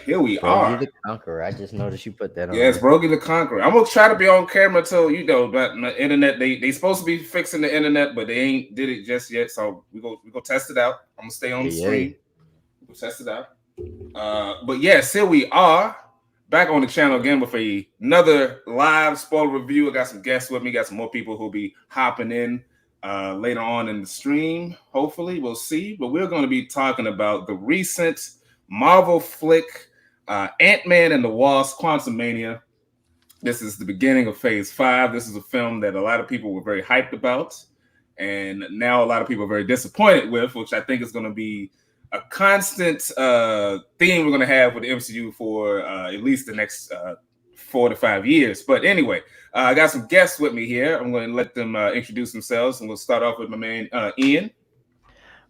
here we Brogi are. the Conqueror. I just noticed you put that on Yes, there. Brogi the Conqueror. I'm gonna try to be on camera till but my internet they supposed to be fixing the internet, but they ain't did it just yet. So we go test it out. I'm gonna stay on the Yay, yay. screen. We'll test it out. But yes, here we are back on the channel again with another live spoiler review. I got some guests with me. Got some more people who'll be hopping in later on in the stream. Hopefully, we'll see. But we're going to be talking about the recent Marvel flick, Ant-Man and the Wasp: Quantumania. This is the beginning of Phase 5. This is a film that a lot of people were very hyped about, and now a lot of people are very disappointed with, which I think is going to be a constant theme we're going to have with the MCU for at least the next 4 to 5 years. But anyway, I got some guests with me here. I'm going to let them introduce themselves, and we'll start off with my man Ian.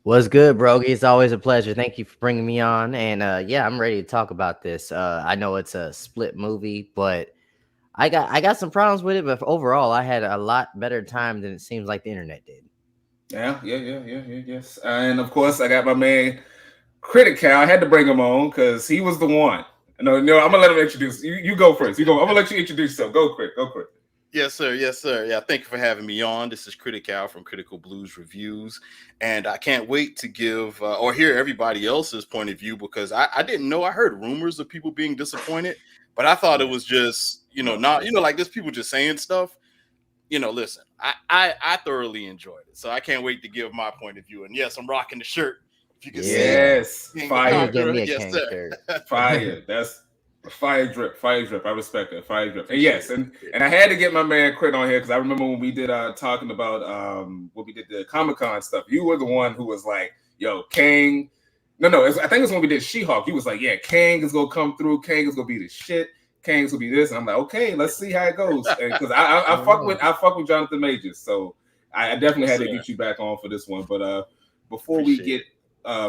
What's good, Brogi? It's always a pleasure. Thank you for bringing me on. And yeah, I'm ready to talk about this. I know it's a split movie, but I got some problems with it. But overall, I had a lot better time than it seems like the internet did. Yes. And of course, I got my man Critical. I had to bring him on because he was the one. No, I'm gonna let him introduce you. You go first. I'm gonna let you introduce yourself. Go, Crit. Yes, sir. Yes, sir. Yeah, thank you for having me on. This is Critical from Critical Blues Reviews, and I can't wait to give or hear everybody else's point of view because I didn't know. I heard rumors of people being disappointed, but I thought it was just not like this people just saying stuff. Listen, I thoroughly enjoyed it, so I can't wait to give my point of view. And yes, I'm rocking the shirt. If you can see, fire. Give me a yes, Kang sir. shirt. Fire. That's a fire drip. I respect it. Fire drip. And yes, and I had to get my man Crit on here because I remember when we did talking about when we did the Comic-Con stuff. You were the one who was like, "Yo, Kang." No, I think it was when we did She-Hulk. He was like, "Yeah, Kang is gonna come through. Kang is gonna be the shit. Kang's gonna be this." And I'm like, "Okay, let's see how it goes." Because I fuck with Jonathan Majors, so I definitely had to get you back on for this one. But before we get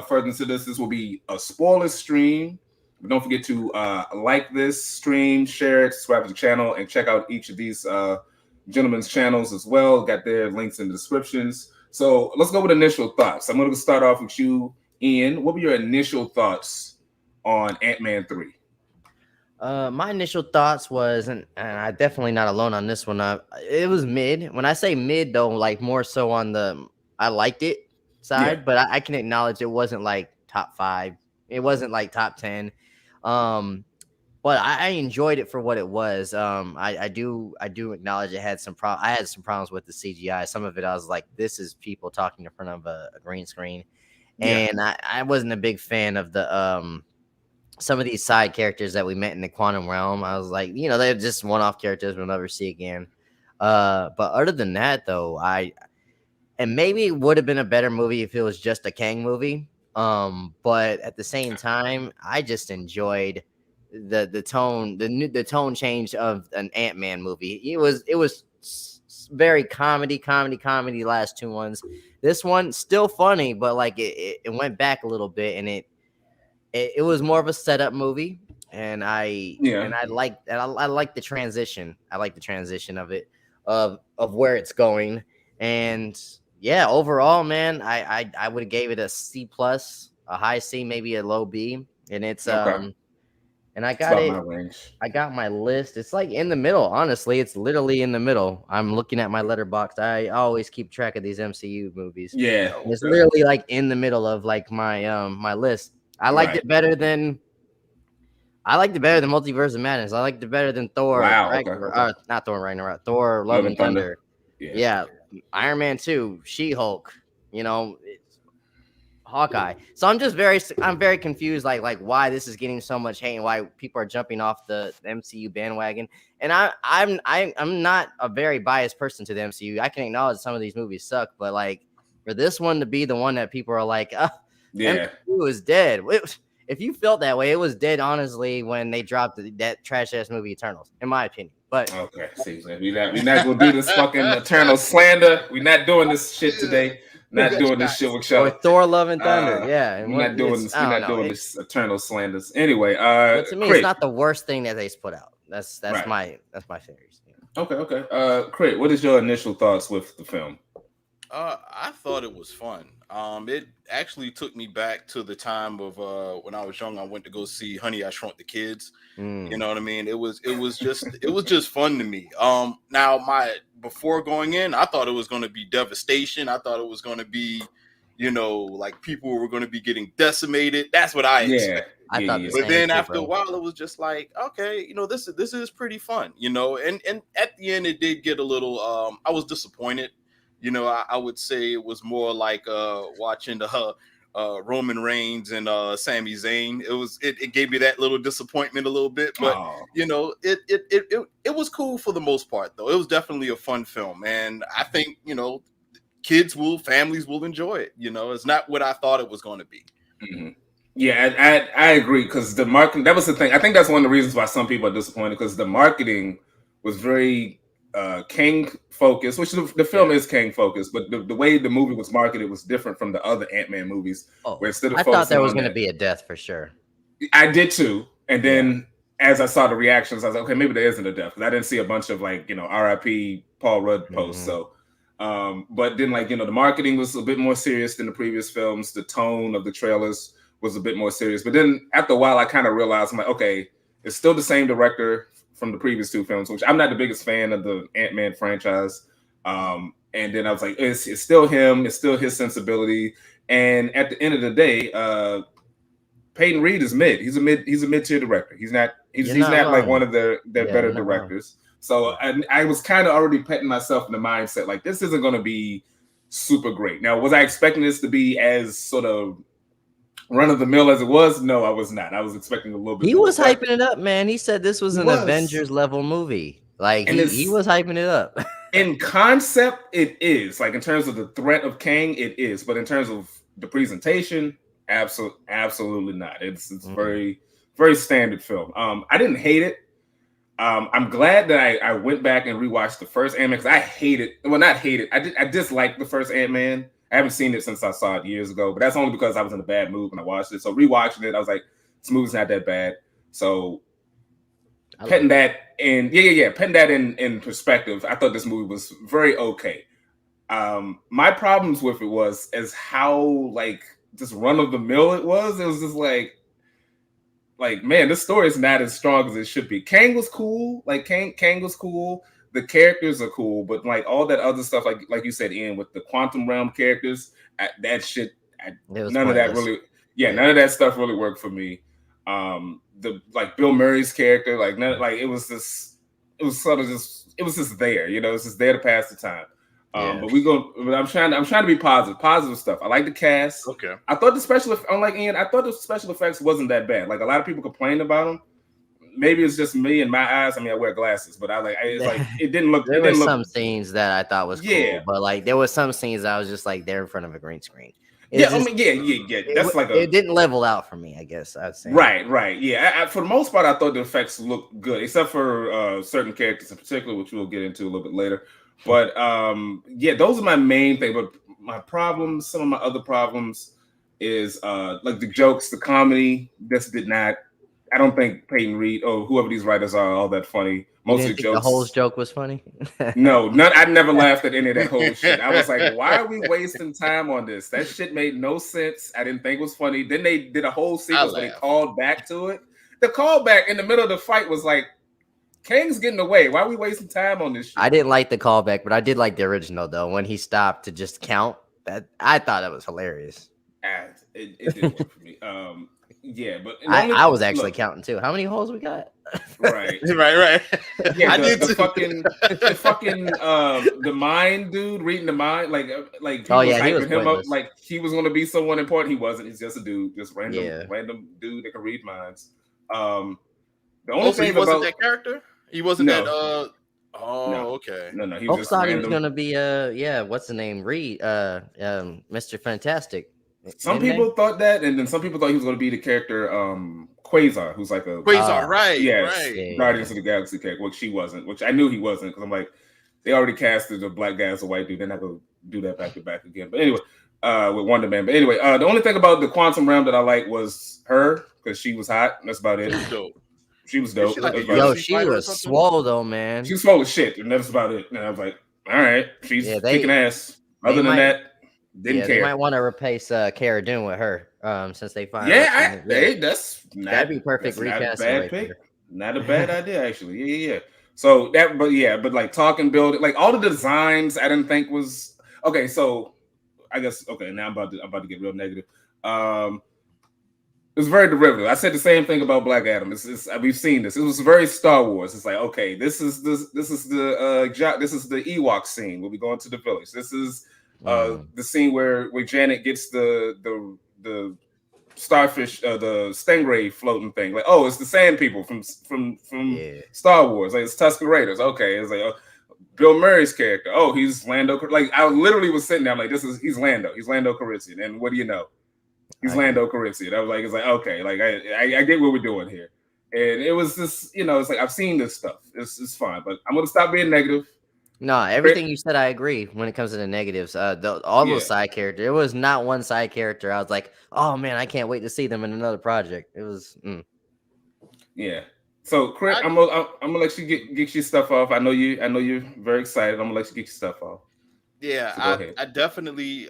further into this will be a spoiler stream. But don't forget to like this stream, share it, subscribe to the channel, and check out each of these gentlemen's channels as well. Got their links in the descriptions. So let's go with initial thoughts. I'm going to start off with you, Ian. What were your initial thoughts on Ant-Man 3? My initial thoughts was, and I'm definitely not alone on this one. It was mid. When I say mid, though, like more so on the I liked it side, but I can acknowledge it wasn't like top 5. It wasn't like top 10. But I enjoyed it for what it was. I do acknowledge it had some I had some problems with the CGI. Some of it I was like, this is people talking in front of a green screen, and I wasn't a big fan of the some of these side characters that we met in the quantum realm. I was like, they're just one-off characters we'll never see again. But other than that, though, and maybe it would have been a better movie if it was just a Kang movie. But at the same time, I just enjoyed the tone, the tone change of an Ant-Man movie. It was very comedy. Last 2 ones. This one still funny, but like it went back a little bit, and it was more of a setup movie. And I like the transition. I like the transition of it, of where it's going. And yeah, overall, man, I would have gave it a C plus, a high C, maybe a low B. And it's and I got it. I got my list. It's like in the middle. Honestly, it's literally in the middle. I'm looking at my letterbox. I always keep track of these MCU movies. Yeah, it's literally like in the middle of like my my list. I liked it better than. I liked it better than Multiverse of Madness. I liked it better than Thor. Wow. Not Thor Ragnarok. Thor Love and Thunder. Yeah. Iron Man 2, She-Hulk, Hawkeye. So I'm very confused, like why this is getting so much hate and why people are jumping off the MCU bandwagon. And I'm not a very biased person to the MCU. I can acknowledge some of these movies suck, but like for this one to be the one that people are like, MCU is dead. If you felt that way, it was dead, honestly, when they dropped that trash ass movie Eternals, in my opinion. But okay, see, we're not gonna do this fucking Eternal slander. We're not doing this shit today. Not doing this shit with y'all. Or Thor: Love and Thunder, we're not doing this. We're not doing this Eternal slanders. Anyway, to me, it's not the worst thing that they put out. That's my theories. Okay. Crit, what is your initial thoughts with the film? I thought it was fun. It actually took me back to the time of when I was young. I went to go see Honey, I Shrunk the Kids. You know what I mean? It was just fun to me. Now before going in, I thought it was going to be devastation. I thought it was going to be, like people were going to be getting decimated. That's what I expected. I thought the But same then too, after a bro. while, it was just like, okay, this is pretty fun, and at the end, it did get a little. I was disappointed. I would say it was more like watching the Roman Reigns and Sami Zayn. It gave me that little disappointment a little bit, but Oh. it was cool for the most part, though. It was definitely a fun film, and I think families will enjoy it. It's not what I thought it was going to be. Mm-hmm. Yeah, I agree, because the marketing, that was the thing. I think that's one of the reasons why some people are disappointed, because the marketing was very Kang focused, which the film is Kang focused, but the way the movie was marketed was different from the other Ant-Man movies. Where instead of I thought there was focusing going on to be a death for sure. I did too, and then as I saw the reactions, I was like, okay, maybe there isn't a death, because I didn't see a bunch of RIP Paul Rudd posts. So, but then the marketing was a bit more serious than the previous films. The tone of the trailers was a bit more serious. But then after a while, I kind of realized, I'm like, okay, it's still the same director from the previous two films, which I'm not the biggest fan of the Ant-Man franchise. And then I was like, it's still him. It's still his sensibility. And at the end of the day, Peyton Reed is mid. He's a mid-tier director. He's not like one of their better directors. So I was kind of already putting myself in the mindset, like, this isn't going to be super great. Now, was I expecting this to be as sort of run-of-the-mill as it was? No, I was not. I was expecting a little bit He more. was hyping it up, man. He said this was an Avengers level movie. Like, he was hyping it up. In concept, it is. Like, in terms of the threat of Kang, it is. But in terms of the presentation, absolutely not. It's very, very standard film. I didn't hate it. I'm glad that I went back and rewatched the first Ant-Man, because I hated. Well, not hated. I disliked the first Ant-Man. I haven't seen it since I saw it years ago, but that's only because I was in a bad mood when I watched it. So rewatching it, I was like, this movie's not that bad. So putting that in, putting that in perspective, I thought this movie was very okay. My problems with it was as how just run of the mill it was. It was just like man, this story is not as strong as it should be. Kang was cool. Kang was cool. The characters are cool, but all that other stuff, like you said, Ian, with the quantum realm characters, that shit, none of that really, none of that stuff really worked for me. The Bill Murray's character, it was just there, it's just there to pass the time. But I'm trying to be positive stuff. I like the cast. Okay. I thought unlike Ian, I thought the special effects wasn't that bad. Like, a lot of people complained about them. Maybe it's just me and my eyes. I mean, I wear glasses, but it didn't look. There were some scenes that I thought was cool, but there were some scenes that I was just they're in front of a green screen. That's it didn't level out for me, I guess I'd say. Right. Yeah. For the most part, I thought the effects looked good, except for certain characters in particular, which we'll get into a little bit later. But those are my main thing. But some of my other problems is the jokes, the comedy. I don't think Peyton Reed or whoever these writers are all that funny. Most of the jokes. The whole joke was funny. No, I never laughed at any of that whole shit. I was like, why are we wasting time on this? That shit made no sense. I didn't think it was funny. Then they did a whole sequence where they called back to it. The callback in the middle of the fight was like, Kang's getting away. Why are we wasting time on this shit? I didn't like the callback, but I did like the original though. When he stopped to just count, that I thought it was hilarious. It didn't work for me. But I was actually counting too. How many holes we got? Right. Yeah, the fucking the mind dude reading the mind, he was him up like he was going to be someone important. He wasn't. He's just a dude, just random dude that can read minds. The only thing he wasn't that character. He wasn't that. Okay. No. He was thought he was going to be what's the name? Reed, Mr. Fantastic. Some people thought that, and then some people thought he was going to be the character Quasar, who's like a Quasar, right? Guardians of the Galaxy character, which she wasn't. Which I knew he wasn't, because I'm like, they already casted a black guy as a white dude. They're not going to do that back to back again. But anyway, with Wonder Man. But anyway, the only thing about the quantum realm that I like was her, because she was hot. That's about it. She was dope. She was swole though, man. She was swole as shit, and that's about it. And I was like, all right, she's kicking ass. Other than that, didn't care. They might want to replace Cara Dune with her, since they find that's that'd be perfect not a recasting bad right pick. there. Not a bad idea, actually. Yeah. So but like talking, build, like all the designs, I didn't think was okay. So I guess now I'm about to get real negative. It was very derivative. I said the same thing about Black Adam. We've seen this. It was very Star Wars. It's like, okay, this is the Ewok scene where we go into the village. This is the scene where Janet gets the starfish, the stingray floating thing. Like, oh, it's the Sand People from Star Wars. Like, it's Tusken Raiders. Okay, it's like Bill Murray's character. Oh, he's Lando. Like, I literally was sitting there, I'm like, he's Lando. He's Lando Calrissian. And what do you know? He's Lando Calrissian. I was like, it's like, okay, like I get what we're doing here. And it was just, it's like, I've seen this stuff. It's fine, but I'm gonna stop being negative. No, everything you said, I agree. When it comes to the negatives, all those side characters, it was not one side character. I was like, oh man, I can't wait to see them in another project. It was, yeah. So, Crit, I'm gonna let you get your stuff off. I know you're very excited. I'm gonna let you get your stuff off. Yeah, so I definitely,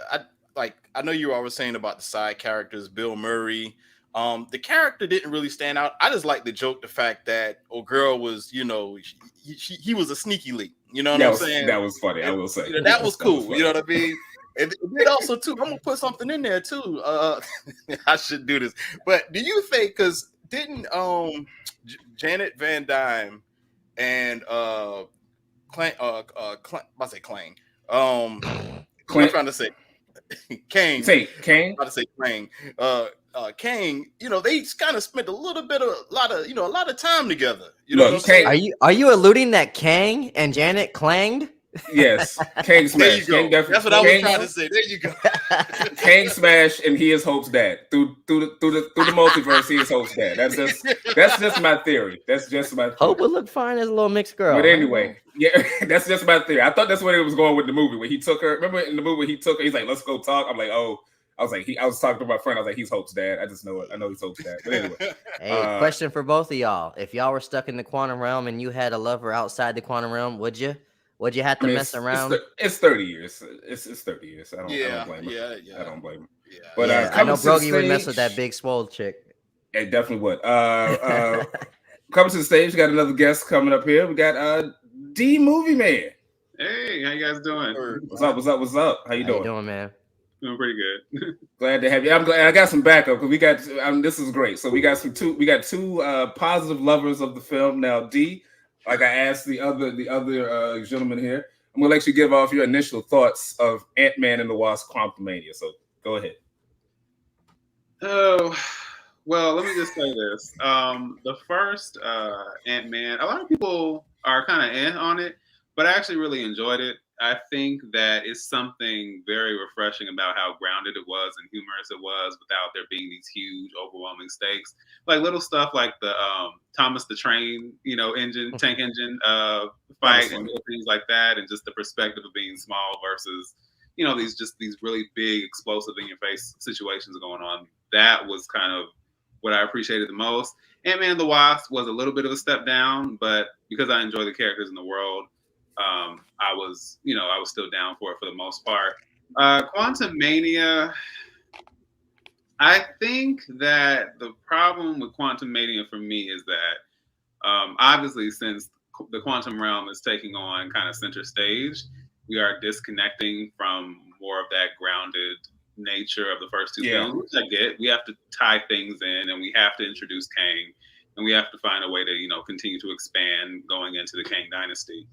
I know you always saying about the side characters, Bill Murray. The character didn't really stand out. I just like the joke, the fact that old girl was, he was a sneaky leak. You know what I'm saying? That was funny. I will say that was cool. You know what I mean? And also too, I'm gonna put something in there too. I should do this, but do you think, because didn't Janet Van Dyne and Clang, I say Clang. I'm trying to say Kang. Kang. I'm about to say Kang. Kang, they kind of spent a lot of time together. Are you alluding that Kang and Janet clanged? Yes, Kang smash. That's what I was trying to say. There you go. Kang smash, and he is Hope's dad. Through the multiverse, he is Hope's dad. That's just my theory. That's just my theory. Hope would look fine as a little mixed girl. But anyway, that's just my theory. I thought that's where it was going with the movie, where he took her. Remember in the movie, he took her. He's like, "Let's go talk." I'm like, "Oh." I was talking to my friend. I was like, "He's Hope's dad." I just know it. I know he's Hope's dad. But anyway, hey, question for both of y'all: if y'all were stuck in the quantum realm and you had a lover outside the quantum realm, would you have to mess around? It's 30 years. It's 30 years. I don't blame him. Yeah. I don't blame him. Yeah. But I know Brogi would mess with that big swole chick. It definitely would. Coming to the stage, we got another guest coming up here. We got D Movieman. Hey, how you guys doing? What's up? How you doing, man? Doing pretty good. Glad to have you. I'm glad I got some backup because we got. This is great. So we got two positive lovers of the film now. D, like I asked the other gentleman here, I'm gonna let you give off your initial thoughts of Ant-Man and the Wasp: Quantumania. So go ahead. Oh, well, let me just say this. The first Ant-Man, a lot of people are kind of in on it, but I actually really enjoyed it. I think that it's something very refreshing about how grounded it was and humorous it was without there being these huge, overwhelming stakes. Like little stuff like the Thomas the Train, tank engine fight and little things like that, and just the perspective of being small versus, these really big, explosive in your face situations going on. That was kind of what I appreciated the most. Ant-Man and the Wasp was a little bit of a step down, but because I enjoy the characters in the world, I was still down for it for the most part. Quantumania, I think that the problem with Quantumania for me is that obviously since the quantum realm is taking on kind of center stage, we are disconnecting from more of that grounded nature of the first two films, which I get. We have to tie things in, and we have to introduce Kang, and we have to find a way to continue to expand going into the Kang dynasty.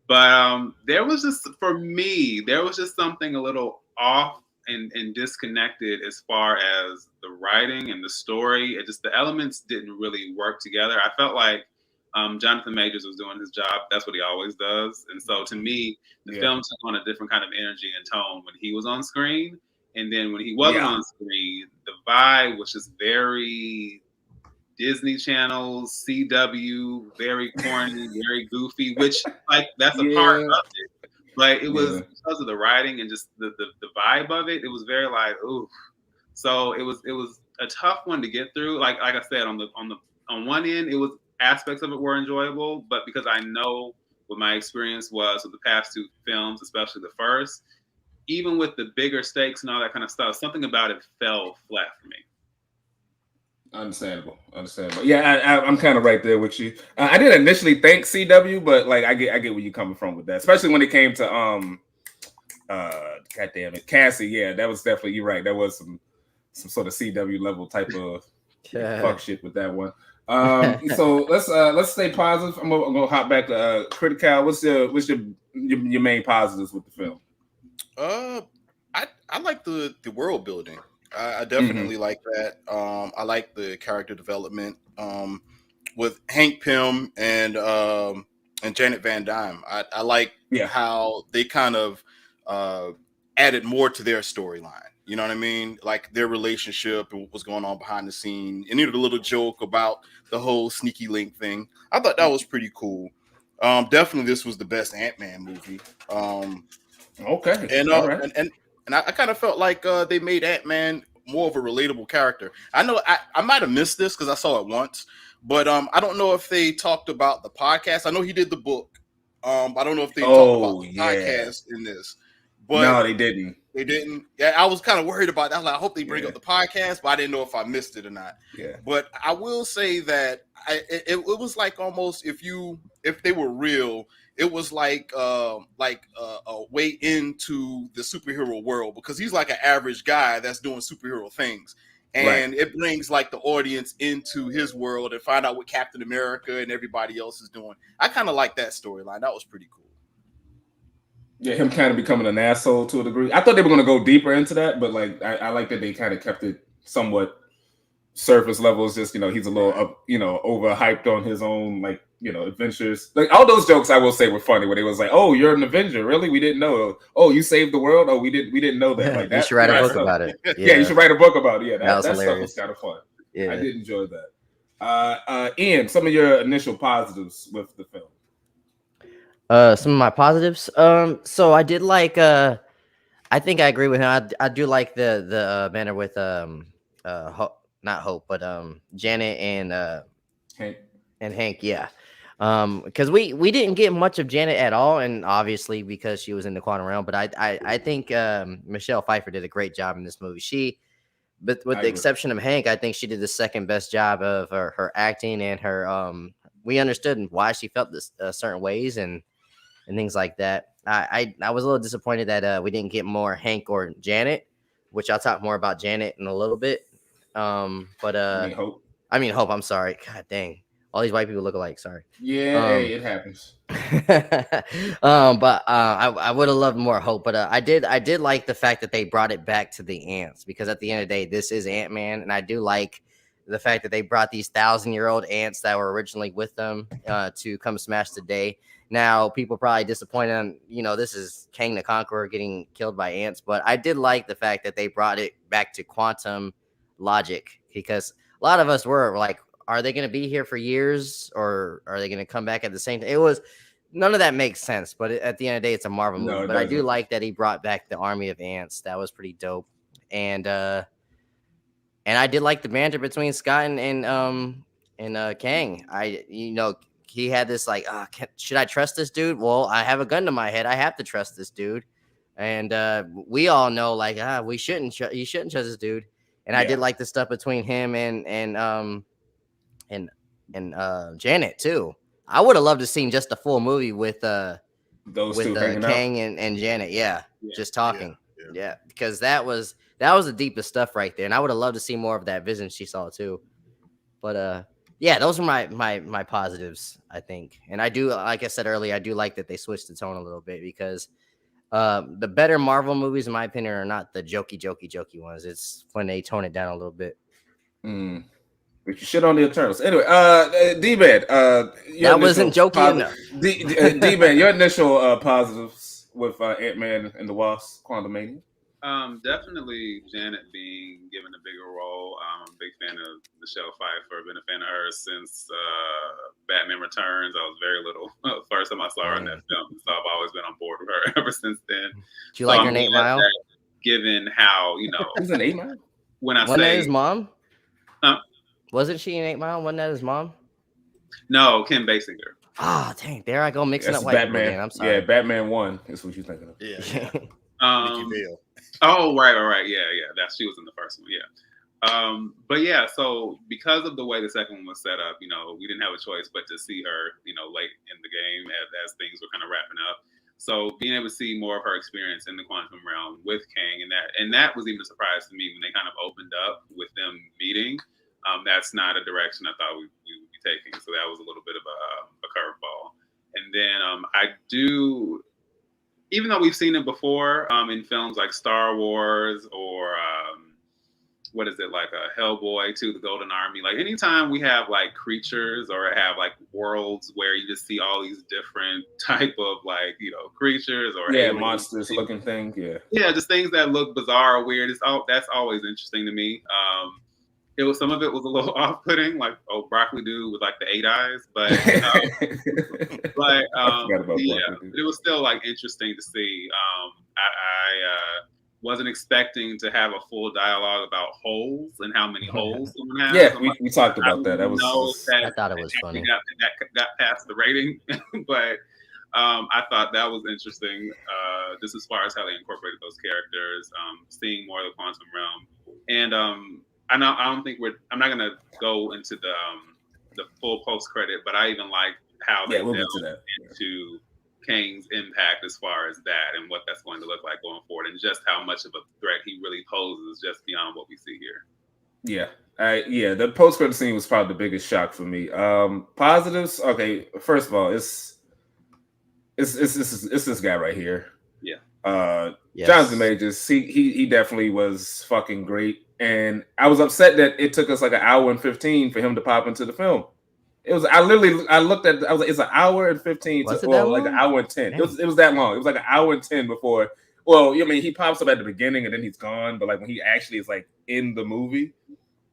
But there was just something a little off and disconnected as far as the writing and the story. The elements didn't really work together. I felt like Jonathan Majors was doing his job. That's what he always does. And so to me, the film took on a different kind of energy and tone when he was on screen. And then when he wasn't on screen, the vibe was just very Disney Channel, CW, very corny, very goofy, which that's a part of it. But it was because of the writing and just the vibe of it. It was very ooh. So it was a tough one to get through. Like I said, on one end, it was aspects of it were enjoyable, but because I know what my experience was with the past two films, especially the first, even with the bigger stakes and all that kind of stuff, something about it fell flat for me. Understandable. Yeah, I'm kind of right there with you. I didn't initially think CW, but like I get where you're coming from with that, especially when it came to God damn it, Cassie. Yeah, that was definitely, you're right. That was some sort of CW level type of fuck shit with that one. So let's stay positive. I'm gonna hop back to Critical. What's your main positives with the film? I like the world building. I definitely like that. I like the character development with Hank Pym and Janet Van Dyne. I like how they kind of added more to their storyline. You know what I mean? Like their relationship and what was going on behind the scene, and even a little joke about the whole sneaky link thing. I thought that was pretty cool. Definitely, this was the best Ant-Man movie. Okay, and all right. And I kind of felt like they made Ant-Man more of a relatable character. I know I might have missed this because I saw it once, but I don't know if they talked about the podcast. I know he did the book. I don't know if they talked about the podcast in this. But no, they didn't. They didn't. Yeah, I was kind of worried about that. I was like, I hope they bring up the podcast, but I didn't know if I missed it or not. Yeah. But I will say that it was like almost if they were real, it was like a way into the superhero world, because he's like an average guy that's doing superhero things. And it brings like the audience into his world and find out what Captain America and everybody else is doing. I kind of like that storyline. That was pretty cool. Yeah, him kind of becoming an asshole to a degree. I thought they were going to go deeper into that, but like I like that they kind of kept it somewhat surface level. It's just, he's a little overhyped on his own adventures. Like all those jokes I will say were funny, where they was like, "Oh, you're an Avenger, really? We didn't know. Oh, you saved the world. Oh, we didn't know that." Like that. You should write a book about it. Yeah, you should write a book about it. Yeah, that was stuff was kind of fun. Yeah, I did enjoy that. Ian, some of your initial positives with the film. Some of my positives. So I did like. I think I agree with him. I do like the banner with not Hope, but Janet and Hank. And Hank. Yeah. Because we didn't get much of Janet at all, and obviously because she was in the quantum realm. But I think Michelle Pfeiffer did a great job in this movie. But with the exception of Hank, I think she did the second best job of her acting and her. We understood why she felt this certain ways and things like that. I was a little disappointed that we didn't get more Hank or Janet, which I'll talk more about Janet in a little bit. But Hope. I mean Hope. I'm sorry. God dang, all these white people look alike. Sorry. Yeah, hey, it happens. But I would have loved more Hope. But I did like the fact that they brought it back to the ants, because at the end of the day, this is Ant-Man, and I do like the fact that they brought these 1,000-year-old ants that were originally with them to come smash the day. Now, people probably disappointed on, this is Kang the Conqueror getting killed by ants, but I did like the fact that they brought it back to quantum logic, because a lot of us were like, are they going to be here for years, or are they going to come back at the same time? It was, none of that makes sense, but at the end of the day, it's a Marvel movie. But I do like that he brought back the army of ants. That was pretty dope. And I did like the banter between Scott and Kang. He had this like, should I trust this dude? Well, I have a gun to my head. I have to trust this dude. And we all know like, you shouldn't trust this dude. And I did like the stuff between him and Janet too. I would have loved to seen just a full movie with those two Kang and Janet. Yeah, just talking. Yeah, because that was the deepest stuff right there. And I would have loved to see more of that vision she saw too. But yeah, those are my positives, I think. And I do, like I said earlier, I do like that they switched the tone a little bit, because the better Marvel movies, in my opinion, are not the jokey ones. It's when they tone it down a little bit. But you shit on the Eternals. Anyway, D-Man. That wasn't jokey enough. D-Man, your initial positives with Ant-Man and the Wasp, Quantumania. Definitely Janet being given a bigger role. I'm a big fan of Michelle Pfeiffer. Been a fan of her since Batman Returns. I was very little first time I saw her in that film, so I've always been on board with her ever since then. Do you like her in 8 Mile? Given how who's in 8 Mile? Wasn't that his mom? Huh? Wasn't she in 8 Mile? Wasn't that his mom? No, Kim Basinger. Ah, dang! There I go mixing up white people again. I'm sorry. Yeah, Batman 1 is what you're thinking of. Yeah. Nikki Vale. Oh, right. Yeah. She was in the first one. Yeah. But yeah, so because of the way the second one was set up, we didn't have a choice but to see her, late in the game as things were kind of wrapping up. So being able to see more of her experience in the quantum realm with Kang, and that was even a surprise to me when they kind of opened up with them meeting. That's not a direction I thought we would be taking. So that was a little bit of a curveball. And then I do, even though we've seen it before in films like Star Wars or what is it, like a Hellboy 2, the Golden Army, like anytime we have like creatures or have like worlds where you just see all these different type of like, creatures or monsters looking thing. Yeah, just things that look bizarre or weird. That's always interesting to me. Some of it was a little off-putting, like broccoli dude with like the 8 eyes, but it was still like interesting to see. I wasn't expecting to have a full dialogue about holes and how many holes someone has. Yeah, we talked about that. I thought it was funny. Got past the rating, but I thought that was interesting. Just as far as how they incorporated those characters, seeing more of the quantum realm, and I'm not gonna go into the full post credit, but I even like how they delved into Kang's impact as far as that and what that's going to look like going forward, and just how much of a threat he really poses just beyond what we see here. Yeah, the post credit scene was probably the biggest shock for me. Positives, okay. First of all, it's this guy right here. Yeah. Jonathan Majors. He definitely was fucking great, and I was upset that it took us like an hour and 15 for him to pop into the film. It was. I looked at. I was like, it's an hour and 15 like an hour and 10. It was that long. It was like an hour and 10 before. Well, he pops up at the beginning and then he's gone. But like when he actually is like in the movie,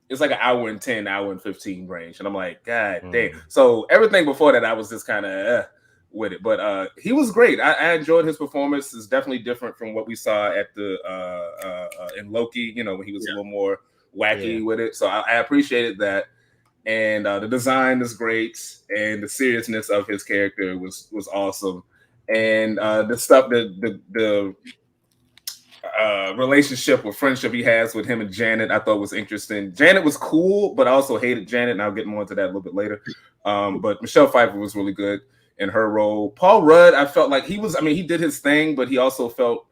it's like an hour and 10, hour and 15 range. And I'm like, God damn. So everything before that, I was just kind of with it. But he was great. I enjoyed his performance. It's definitely different from what we saw at the in Loki. When he was a little more wacky with it. So I appreciated that. And the design is great, and the seriousness of his character was awesome, and the stuff the relationship or friendship he has with him and Janet, I thought was interesting. Janet was cool, but I also hated Janet, and I'll get more into that a little bit later. But Michelle Pfeiffer was really good in her role. Paul Rudd, I felt like he did his thing, but he also felt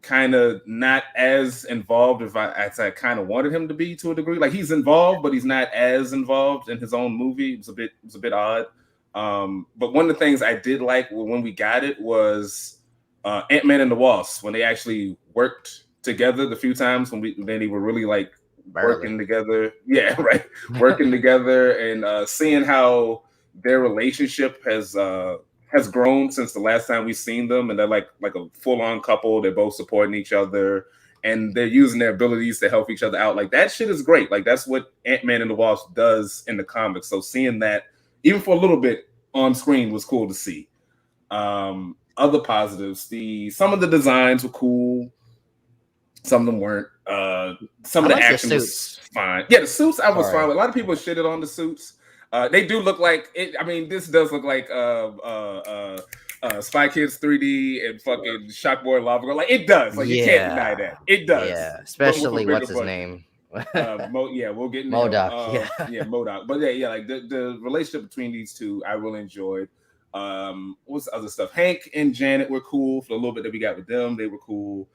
kind of not as involved as I kind of wanted him to be to a degree. Like he's involved, but he's not as involved in his own movie. It was a bit odd. But one of the things I did like when we got it was Ant-Man and the Wasp, when they actually worked together the few times when they were really like working together. Yeah, right. Working together and seeing how their relationship has grown since the last time we've seen them, and they're like a full-on couple. They're both supporting each other, and they're using their abilities to help each other out. Like that shit is great. Like that's what Ant-Man and the Wasp does in the comics. So seeing that, even for a little bit on screen, was cool to see. Other positives, some of the designs were cool. Some of them weren't. Some of the action was fine. Yeah, the suits I was fine with. A lot of people shitted on the suits. They do look like it. I mean, this does look like Spy Kids 3D and fucking Shockboy Lava Girl. Like it does. Like you can't deny that. It does. Yeah, especially what's his name. We'll get into M.O.D.O.K. M.O.D.O.K. But like the relationship between these two, I really enjoyed. What's the other stuff? Hank and Janet were cool for a little bit that we got with them. They were cool.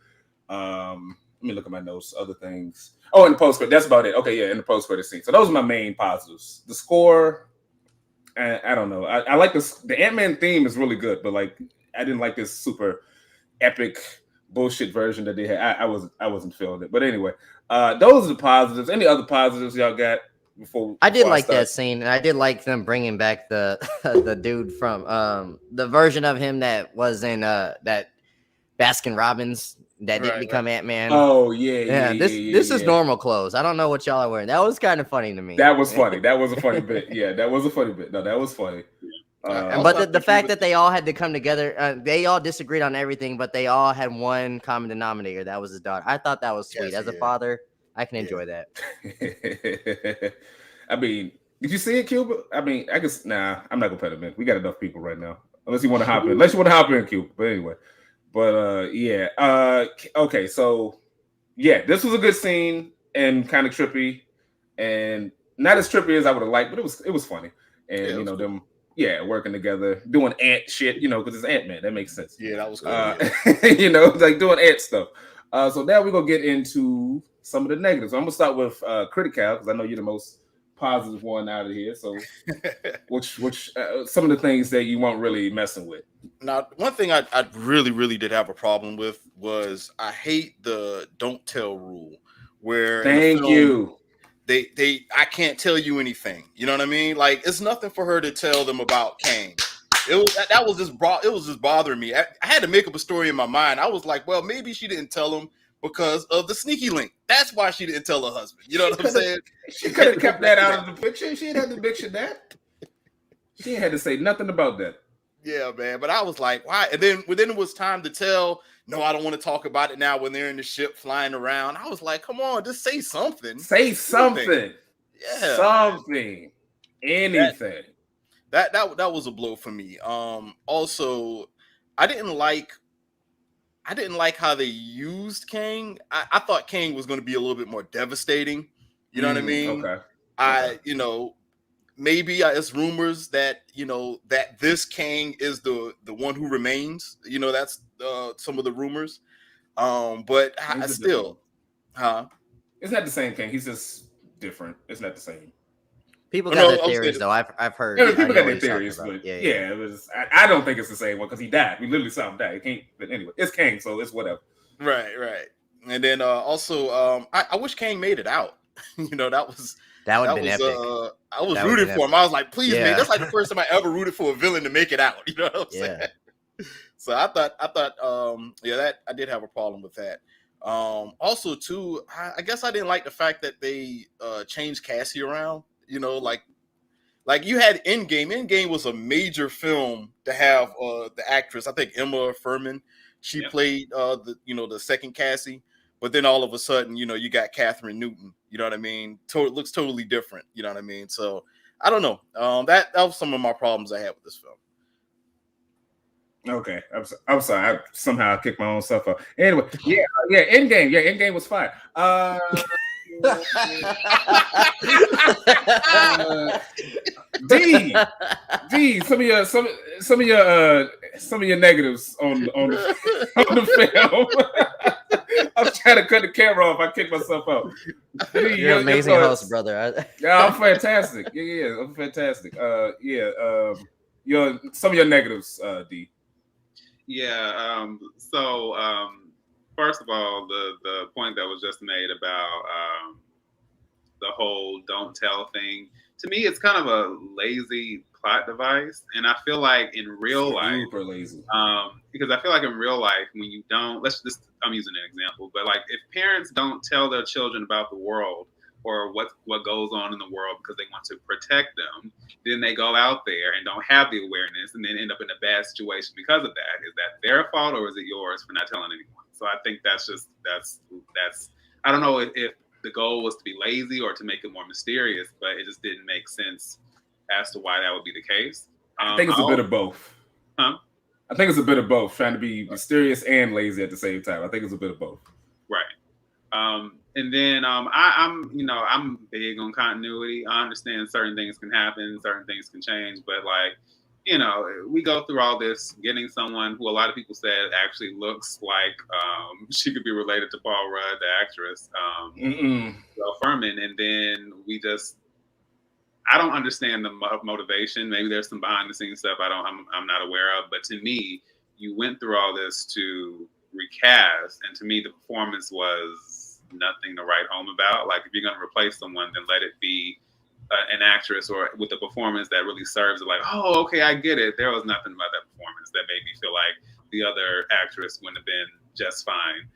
Let me look at my notes. Other things. Oh, in the post credit. That's about it. Okay, yeah, in the post credit scene. So those are my main positives. The score, I don't know. I like this. The Ant-Man theme is really good, but like I didn't like this super epic bullshit version that they had. I wasn't feeling it. But anyway, those are the positives. Any other positives y'all got before? I did like that scene, and I did like them bringing back the the dude from the version of him that was in that Baskin Robbins that didn't become Ant-Man. Oh yeah. This is normal clothes. I don't know what y'all are wearing. That was kind of funny to me. That was funny. That was a funny bit. Yeah, that was a funny bit. No, that was funny. But the fact that they all had to come together, they all disagreed on everything, but they all had one common denominator. That was his daughter. I thought that was sweet. As a father, I can enjoy that. I mean, did you see it, Cuba? I mean, I guess I'm not gonna put it in. We got enough people right now. Unless you want to hop in. Unless you want to hop in, Cuba. But anyway. But yeah. Okay, so yeah, this was a good scene and kind of trippy, and not as trippy as I would have liked, but it was funny. And Yeah, it was cool. them working together, doing ant shit, because it's Ant-Man. That makes sense. Yeah, that was cool. Like doing ant stuff. So now we're gonna get into some of the negatives. I'm gonna start with Critical, because I know you're the most positive one out of here. So which some of the things that you weren't really messing with. Now, one thing I really did have a problem with was I hate the don't tell rule, where Thank you. I can't tell you anything. You know what I mean? Like, it's nothing for her to tell them about Kang. It was just bothering me. I had to make up a story in my mind. I was like, well, maybe she didn't tell him because of the sneaky link. That's why she didn't tell her husband. You know what I'm saying? She could have kept that out of the picture. She didn't have to mention that. She ain't had to say nothing about that. Yeah, man. But I was like, why? And then it was time to tell, no, I don't want to talk about it now when they're in the ship flying around. I was like, come on, just say something. Say something. Yeah. Something. Anything. That was a blow for me. Also, I didn't like how they used Kang. I thought Kang was going to be a little bit more devastating. You know what I mean? Okay. Maybe it's rumors that that this Kang is the one who remains. That's some of the rumors. But I still, It's not the same Kang. He's just different. It's not the same. People got their theories, though. I've heard. Yeah, people got their theories, but yeah, it was. I don't think it's the same one because he died. We literally saw him die. It can't. But anyway, it's Kang, so it's whatever. Right. And then also, I wish Kang made it out. That would have been epic. I was rooting for him. I was like, please, man. That's like the first time I ever rooted for a villain to make it out. You know what I'm saying? So I thought, that I did have a problem with that. Also, too, I guess I didn't like the fact that they changed Cassie around. Like you had Endgame. Endgame was a major film to have the actress, I think Emma Furman. She played the second Cassie. But then all of a sudden, you got Catherine Newton. You know what I mean? Looks totally different. You know what I mean? So I don't know. That was some of my problems I had with this film. Okay, I'm sorry. I kicked my own stuff up. Anyway, Endgame. Yeah, Endgame was fine. D, some of your negatives on the film. I'm trying to cut the camera off. I kicked myself out. You're an amazing host, brother. Yeah, I'm fantastic. Yeah, I'm fantastic. Some of your negatives, D. Yeah. So first of all, the point that was just made about the whole don't tell thing, to me, it's kind of a lazy plot device, and I feel like in real life, super lazy. Because I feel like in real life, when you don't, I'm using an example, but like if parents don't tell their children about the world or what goes on in the world because they want to protect them, then they go out there and don't have the awareness and then end up in a bad situation because of that. Is that their fault or is it yours for not telling anyone? So I think that's I don't know if the goal was to be lazy or to make it more mysterious, but it just didn't make sense as to why that would be the case. I think it's a bit of both. Huh? I think it's a bit of both, trying to be mysterious and lazy at the same time. I think it's a bit of both. Right. And then I'm big on continuity. I understand certain things can happen, certain things can change, but like, we go through all this getting someone who a lot of people said actually looks like she could be related to Paul Rudd, the actress, Furman, and then I don't understand the motivation. Maybe there's some behind the scenes stuff I'm not aware of, but to me, you went through all this to recast, and to me, the performance was nothing to write home about. Like if you're going to replace someone, then let it be an actress or with a performance that really serves it. Like, oh, okay, I get it. There was nothing about that performance that made me feel like the other actress wouldn't have been just fine.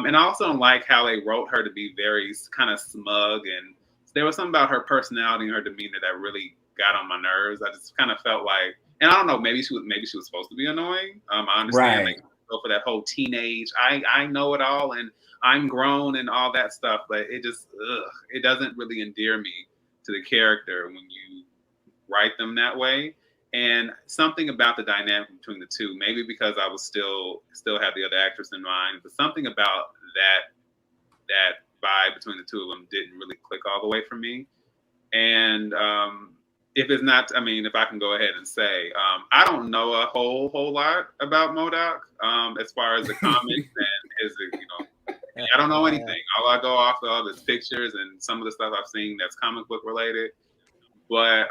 And I also don't like how they wrote her to be very kind of smug, and there was something about her personality and her demeanor that really got on my nerves. I just kind of felt like, and I don't know, maybe she was supposed to be annoying. I understand like go for that whole teenage, I know it all and I'm grown and all that stuff, but it just it doesn't really endear me to the character when you write them that way. And something about the dynamic between the two, maybe because I was still had the other actress in mind, but something about that vibe between the two of them didn't really click all the way for me. And if it's not, I mean, if I can go ahead and say, I don't know a whole lot about M.O.D.O.K. As far as the comics and I don't know anything. All I go off of is pictures and some of the stuff I've seen that's comic book related. But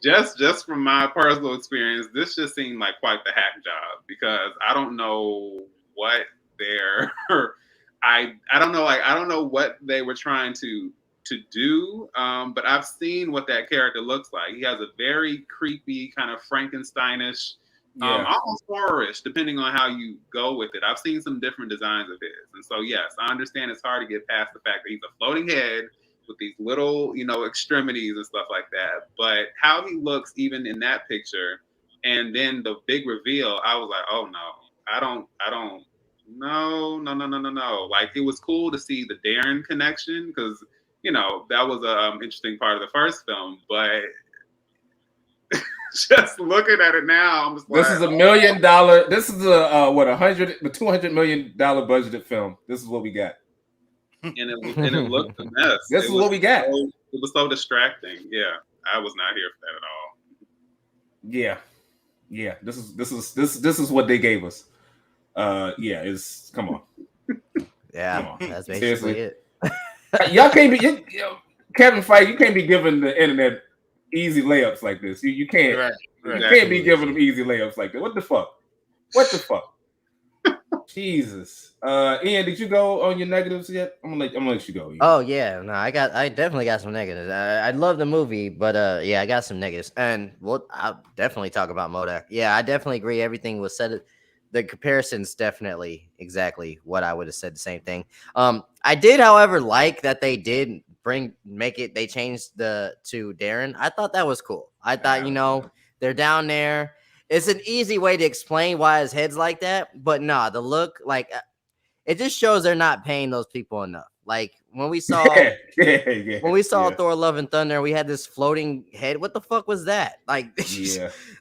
just from my personal experience, this just seemed like quite the hack job because I don't know what they're I don't know what they were trying to do, but I've seen what that character looks like. He has a very creepy kind of Frankensteinish, almost horrorish, depending on how you go with it. I've seen some different designs of his, and so yes, I understand it's hard to get past the fact that he's a floating head with these little, extremities and stuff like that. But how he looks even in that picture, and then the big reveal, I was like, oh no, I don't. No. Like, it was cool to see the Darren connection because, that was an interesting part of the first film. But just looking at it now, I'm just like, this is $1 million. This is the $200 million budgeted film. This is what we got. And it looked a mess. This is what we got. It was so distracting. Yeah, I was not here for that at all. Yeah. This is what they gave us. Come on. Yeah, come on. That's basically it. Y'all can't be Kevin Feige. You can't be giving the internet easy layups like this. You can't. Right. You can't be giving them easy layups like that. What the fuck? Jesus. Ian, did you go on your negatives yet? I'm gonna let you go. Ian. Oh yeah, no, I definitely got some negatives. I love the movie, but I got some negatives, and I'll definitely talk about M.O.D.O.K. Yeah, I definitely agree. Everything was said. The comparison's definitely exactly what I would have said. The same thing. I did, however, like that they did they changed to Darren. I thought that was cool. I thought they're down there. It's an easy way to explain why his head's like that, but nah, the look, like, it just shows they're not paying those people enough. Like when we saw Thor: Love and Thunder, we had this floating head. What the fuck was that? Like,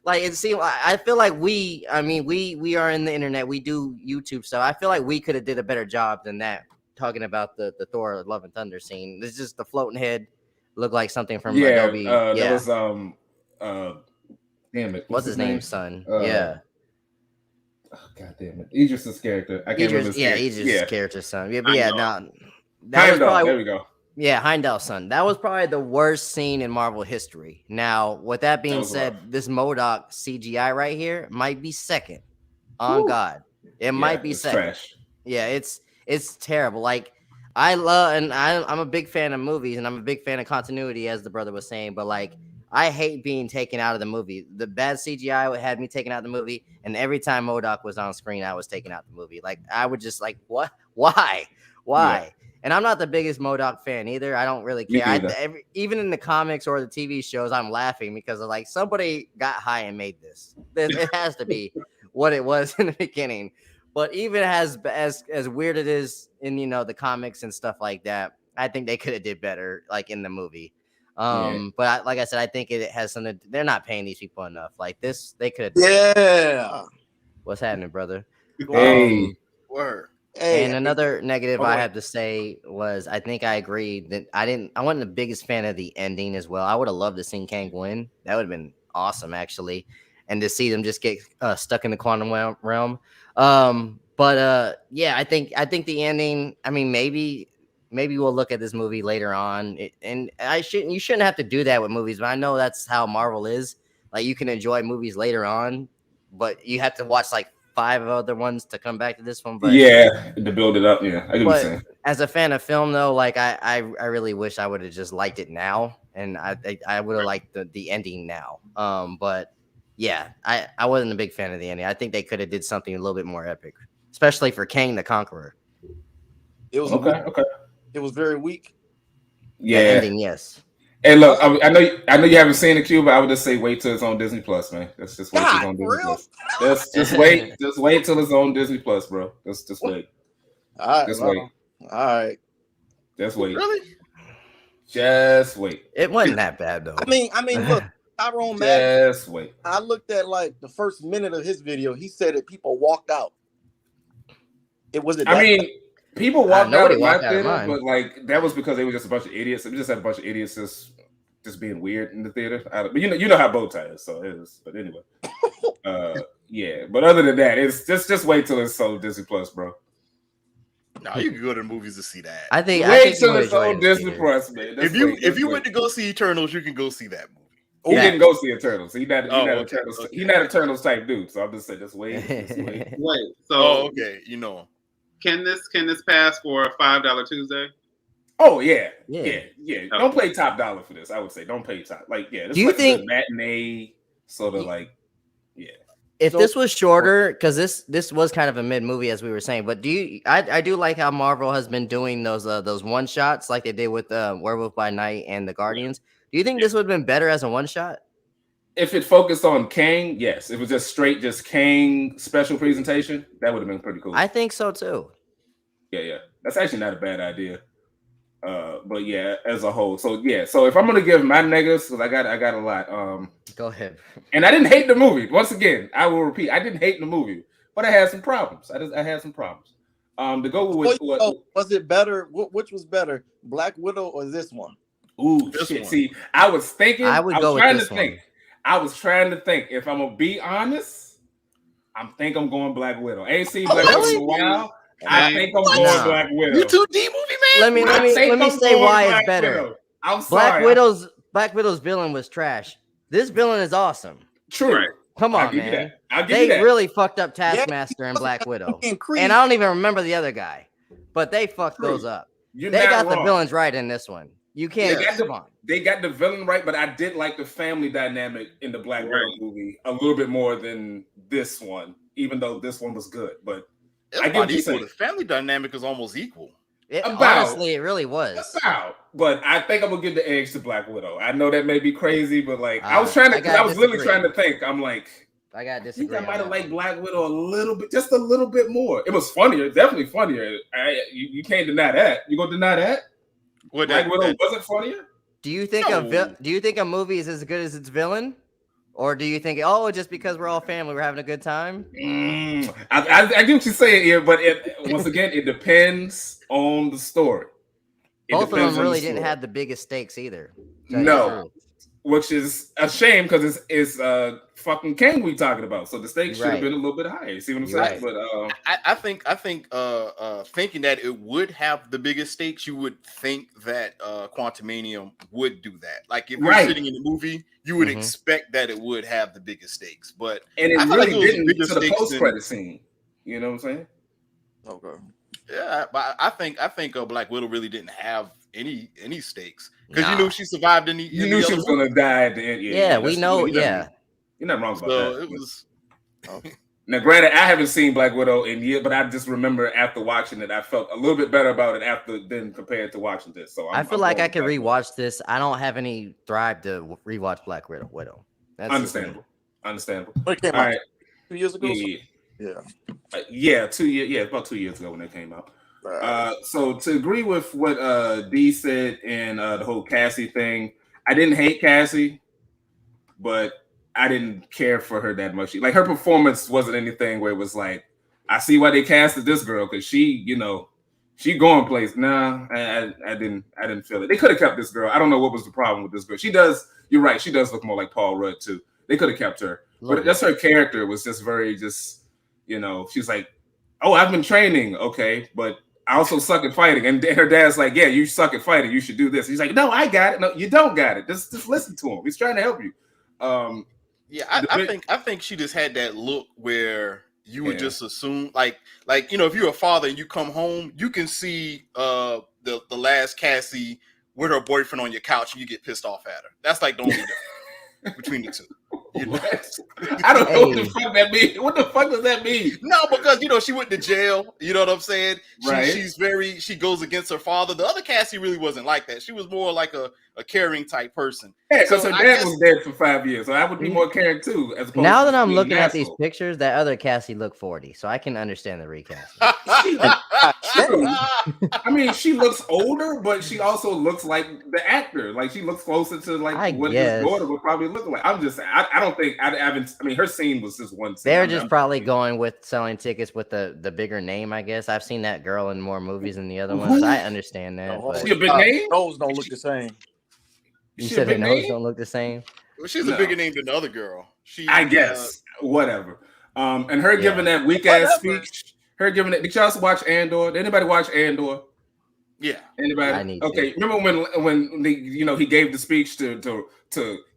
like it seemed. I feel like we are in the internet. We do YouTube stuff. I feel like we could have did a better job than that. Talking about the Thor: Love and Thunder scene. It's just the floating head looked like something from Adobe. That was damn it. What's his name? Son. Oh, God damn it. Idris's character. I can't remember his Idris's character's son. That was probably, there we go. Yeah, Heimdall's son. That was probably the worst scene in Marvel history. Now, with that being said, this M.O.D.O.K. CGI right here might be second. On God. It might be second. Trash. Yeah, it's terrible. Like, I'm a big fan of movies and I'm a big fan of continuity, as the brother was saying, but like, I hate being taken out of the movie. The bad CGI had me taken out of the movie, and every time M.O.D.O.K. was on screen, I was taken out of the movie. Like, I would just like, what? Why? Yeah. And I'm not the biggest M.O.D.O.K. fan either. I don't really care. Even in the comics or the TV shows, I'm laughing because of, like, somebody got high and made this. It has to be what it was in the beginning. But even as weird it is in the comics and stuff like that, I think they could have did better, like, in the movie. But like I said, I think it has something. They're not paying these people enough. Like this, they could have. Yeah. What's happening, brother? Hey. Word. And another negative I have to say was I think I agree that I wasn't the biggest fan of the ending as well. I would have loved to see Kang win. That would have been awesome, actually, and to see them just get stuck in the quantum realm. Yeah, I think the ending. I mean, maybe we'll look at this movie later on. You shouldn't have to do that with movies, but I know that's how Marvel is. Like, you can enjoy movies later on, but you have to watch like 5 other ones to come back to this one. But yeah, to build it up. Yeah, I get what you're saying. As a fan of film, though, like I really wish I would have just liked it now, and I would have liked the ending now. But yeah, I wasn't a big fan of the ending. I think they could have did something a little bit more epic, especially for Kang the Conqueror. It was okay. It was very weak. Yeah. The ending, yes. Hey, look, I know you haven't seen the CUBA. I would just say wait till it's on Disney Plus, man. Let's just wait till it's on Disney Plus. Just wait till it's on Disney Plus, bro. Just wait. All right. Just wait. All right. Just wait. Really? Just wait. It wasn't that bad though. I mean, look, Tyrone Madden. Just wait. I looked at like the first minute of his video. He said that people walked out. It was. I mean, people walked out nobody of my walked out of theater, mine. but like that was because they were just a bunch of idiots. It was just had a bunch of idiots just being weird in the theater. But you know how bow tie is, so it is. But anyway, yeah. But other than that, it's just wait till it's sold Disney Plus, bro. No, you can go to the movies to see that. I think Wait you till would it's enjoy on it Disney either. Plus, man. If you went to go see Eternals, you can go see that movie. he didn't go see Eternals. He not okay, Eternals. okay. He not Eternals type dude. So I'm just saying, just wait. Wait. So Okay, you know. can this pass for a $5 Tuesday? Oh yeah. Yeah. Don't pay top dollar for this. I would say don't pay top. Like this Do you like think- a matinee sort of like If So- this was shorter, because this was kind of a mid movie as we were saying, but I do like how Marvel has been doing those one shots like they did with Werewolf by Night and the Guardians. Do you think this would have been better as a one shot? if it focused on Kang, yes. If it was just straight Kang special presentation, that would have been pretty cool. I think so too. Yeah. That's actually not a bad idea. But yeah, as a whole. So yeah, so if I'm gonna give my negatives, because I got a lot. Go ahead. And I didn't hate the movie. Once again, I will repeat, I didn't hate the movie, but I had some problems. I had some problems. To go with what was it better? Which was better, Black Widow or this one? ooh This shit. one. See, I was thinking I would go with trying this to think. one. I was trying to think. If I'm gonna be honest, I'm going Black Widow. I ain't seen Black Widow in a while. I think I'm going Nah. Black Widow. You 2D movie man. Let me say why it's better. Widow. I'm sorry. Black Widow's villain was trash. This villain is awesome. True. Right. Come I'll on, give you man. that. I'll give They you that. really fucked up Taskmaster and Black Widow. And I don't even remember the other guy, but they fucked True. those up. You're They not got the wrong. villains right in this one. You can't. Come on. They got the villain right, but I did like the family dynamic in the Black Widow Right. movie a little bit more than this one, even though this one was good. But It's I get about what you're equal. saying. The family dynamic is almost equal. Honestly, it really was. But I think I'm gonna give the edge to Black Widow. I know that may be crazy, but like I was I gotta literally disagree. trying to think. I'm like, I got I to think disagree. I on might have that liked one. Black Widow a little bit, just a little bit more. It was funnier, definitely funnier. You can't deny that. You gonna deny that? What Black Widow wasn't funnier? Do you think a movie is as good as its villain, or do you think just because we're all family, we're having a good time? I get what you're saying here, but once again, it depends on the story. Both of them really didn't have the biggest stakes either. No, which is a shame because it's fucking Kang we talking about. So the stakes should have Right. been a little bit higher. See what I'm Right. saying? But I think thinking that it would have the biggest stakes, you would think that Quantumania would do that. Like if you're Right. sitting in the movie, you would Mhm. expect that it would have the biggest stakes. But and it I feel like really it was didn't bigger to the stakes post credit scene. You know what I'm saying? Okay. yeah, but I think Black Widow really didn't have any stakes because Nah. you knew she survived in the. You in knew the she other was gonna die at the end. Yeah, we that's- know. you're not- Yeah, you're not wrong about So that. it was. Now, granted, I haven't seen Black Widow in years, but I just remember after watching it, I felt a little bit better about it than compared to watching this. So I feel like going I could with Black rewatch this. I don't have any drive to rewatch Black Widow. Widow. That's just me. Understandable. When it came All out right. 2 years ago. Yeah, 2 years. Yeah, about 2 years ago when it came out. Right. So to agree with what D said and the whole Cassie thing, I didn't hate Cassie, but I didn't care for her that much. Like her performance wasn't anything where it was like, I see why they casted this girl because she going place. Nah, I didn't feel it. They could have kept this girl. I don't know what was the problem with this girl. She does. You're right. She does look more like Paul Rudd too. They could have kept her, but just her character was just very she's like, oh, I've been training, okay, but I also suck at fighting. And her dad's like, yeah, you suck at fighting. You should do this. He's like, no, I got it. No, you don't got it. Just listen to him. He's trying to help you. Yeah, I think she just had that look where you would just assume like if you're a father and you come home, you can see the last Cassie with her boyfriend on your couch and you get pissed off at her. That's like the only difference between the two. You know? I don't know what the fuck that means. What the fuck does that mean? No, because she went to jail. You know what I'm saying? Right. She goes against her father. The other Cassie really wasn't like that. She was more like a a caring type person. Yeah, because So her I dad guess- was dead for 5 years, so I would be more caring too. As opposed Now to that I'm being looking an at these asshole. pictures, that other Cassie looked 40, so I can understand the recasting. I mean, she looks older, but she also looks like the actor. Like she looks closer to like I what guess. his daughter would probably look like. I'm just saying, I don't think I haven't. I mean, her scene was just one scene. They're just probably going with selling tickets with the bigger name, I guess. I've seen that girl in more movies than the other ones. I understand that. Oh, but she a big name? Those don't look the same. you She said a her big nose name? don't look the same. Well, she's No. a bigger name than the other girl. She, I guess whatever. And her giving that weak ass speech. Her giving it. Did y'all watch Andor? Did anybody watch Andor? Yeah. Anybody? I need okay. Remember when the, he gave the speech to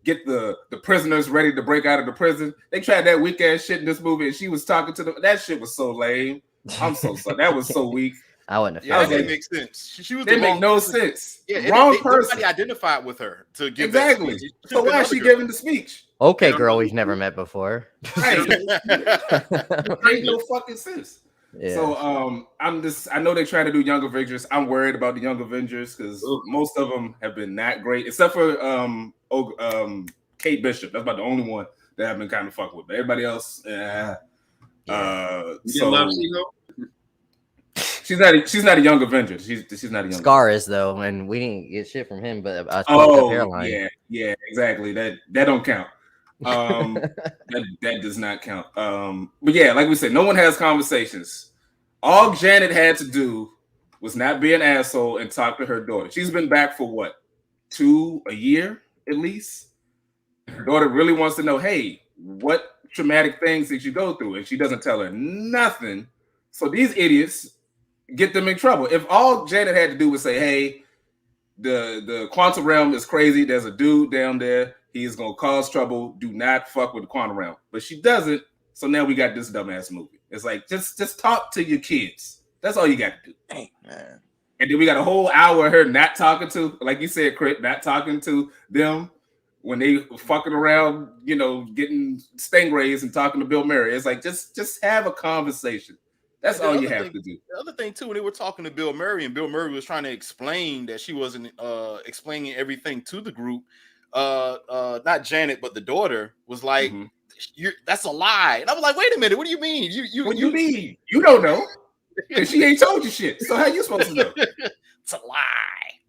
get the prisoners ready to break out of the prison? They tried that weak ass shit in this movie, and she was talking to them. That shit was so lame. I'm so sorry. That was so weak. I wouldn't have. Yeah, that didn't like, make sense. She was. They the make wrong no person. sense. Yeah, wrong person. person. Nobody identified with her to give Exactly. that speech. So why is she giving the speech? Okay, girl, we've never met before. Right. It makes no fucking sense. Yeah. So I know they try to do Young Avengers. I'm worried about the Young Avengers because most of them have been not great, except for Kate Bishop. That's about the only one that I've been kind of fucked with. But everybody else, You so didn't love She-Hulk? she's not a Young Avenger. She's not a young. Scar is though, and we didn't get shit from him, but a fucked up hairline. Yeah, exactly. That don't count. That does not count. But yeah, like we said, no one has conversations. All Janet had to do was not be an asshole and talk to her daughter. She's been back for what, a year at least. Her daughter really wants to know, hey, what traumatic things did you go through? And she doesn't tell her nothing. So these idiots get them in trouble. If all Janet had to do was say, hey, the quantum realm is crazy. There's a dude down there. He's gonna cause trouble. Do not fuck with the quantum realm. But she doesn't. So now we got this dumbass movie. It's like just talk to your kids. That's all you got to do. Dang, man. And then we got a whole hour of her not talking to, like you said, Crit, not talking to them when they fucking around, getting stingrays and talking to Bill Murray. It's like just have a conversation. That's all you have to do. The other thing too, when they were talking to Bill Murray, and Bill Murray was trying to explain that she wasn't explaining everything to the group. Not Janet, but the daughter was like, "That's a lie." And I was like, "Wait a minute, what do you mean? What do you mean? You don't know because she ain't told you shit. So how you supposed to know? It's a lie."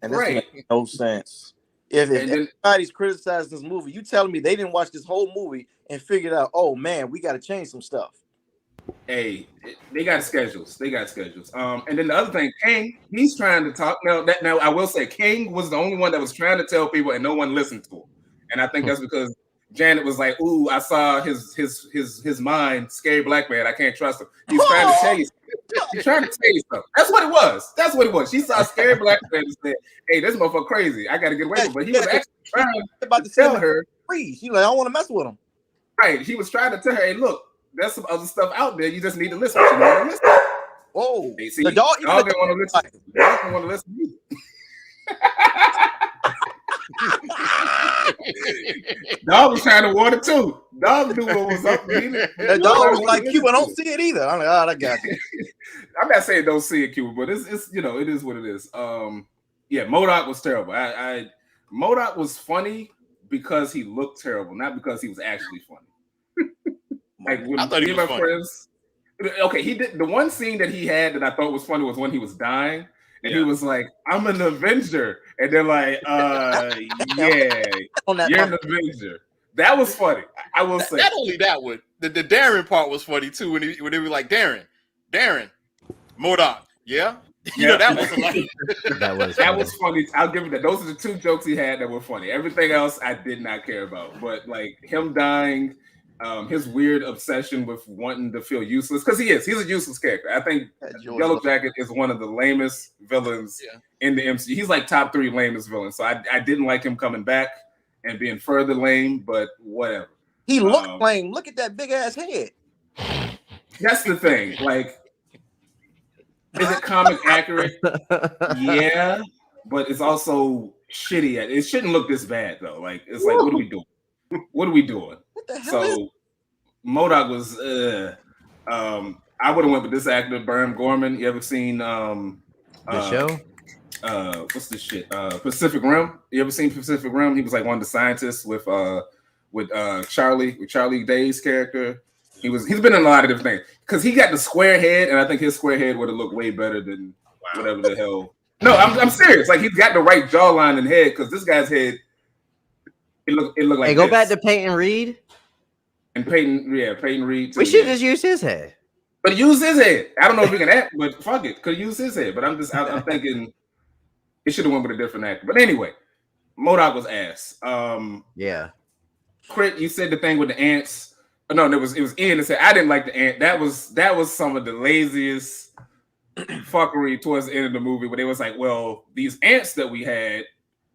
And this makes no sense. If anybody's criticizing this movie, you telling me they didn't watch this whole movie and figured out, oh man, we got to change some stuff. Hey, they got schedules. And then the other thing, Kang, he's trying to talk. Now I will say, Kang was the only one that was trying to tell people, and no one listened to him. And I think that's because Janet was like, "Ooh, I saw his mind, scary black man. I can't trust him." He's trying to tell you. He's trying to tell you something. That's what it was. She saw a scary black man and said, "Hey, this motherfucker crazy. I got to get away from him." But he was actually trying to tell her. She's like, "I don't want to mess with him." Right. He was trying to tell her, "Hey, look. There's some other stuff out there. You just need to listen." She didn't want to listen. Oh, hey, see, the dog didn't want to listen. The dog didn't want to listen either. Dog was trying to warn it too. Dog knew what was up. The dog was like, "Cuba, don't see it either." I'm like, "Oh, I got you." I'm not saying don't see it, Cuba, but it's it is what it is. Yeah, M.O.D.O.K was terrible. M.O.D.O.K was funny because he looked terrible, not because he was actually funny. Like when I thought he was funny. Friends, okay, he did the one scene that he had that I thought was funny was when he was dying, and he was like, "I'm an Avenger," and they're like, "Yeah, you're an Avenger." That was funny. I will say. Not only that one, the Darren part was funny too. When they were like, "Darren, M.O.D.O.K, yeah." That was funny. That was funny. I'll give him that. Those are the two jokes he had that were funny. Everything else I did not care about. But like him dying. His weird obsession with wanting to feel useless, because he's a useless character. I think Yellow Jacket is one of the lamest villains in the MCU. He's like top 3 lamest villains. So I didn't like him coming back and being further lame, but whatever. He looked lame. Look at that big ass head. That's the thing. Like, is it comic accurate? Yeah, but it's also shitty. It shouldn't look this bad though. Like, it's like, what are we doing? What are we doing? What the hell so M.O.D.O.K was I would have went with this actor, Bern Gorman. You ever seen the show? what's this shit? Pacific Rim. You ever seen Pacific Rim? He was like one of the scientists with Charlie Day's character. He's been in a lot of different things because he got the square head, and I think his square head would have looked way better than whatever the hell. No, I'm serious. Like he's got the right jawline and head because this guy's head. It looked like. Hey, go back to Peyton Reed. And Peyton Reed. Too, we should just use his head. But use his head. I don't know if we can act, but fuck it. Could use his head. But I'm thinking it should have went with a different actor. But anyway, M.O.D.O.K was ass. Yeah. Crit, you said the thing with the ants. No, it was Ian that said I didn't like the ant. That was some of the laziest fuckery towards the end of the movie where they was like, well, these ants that we had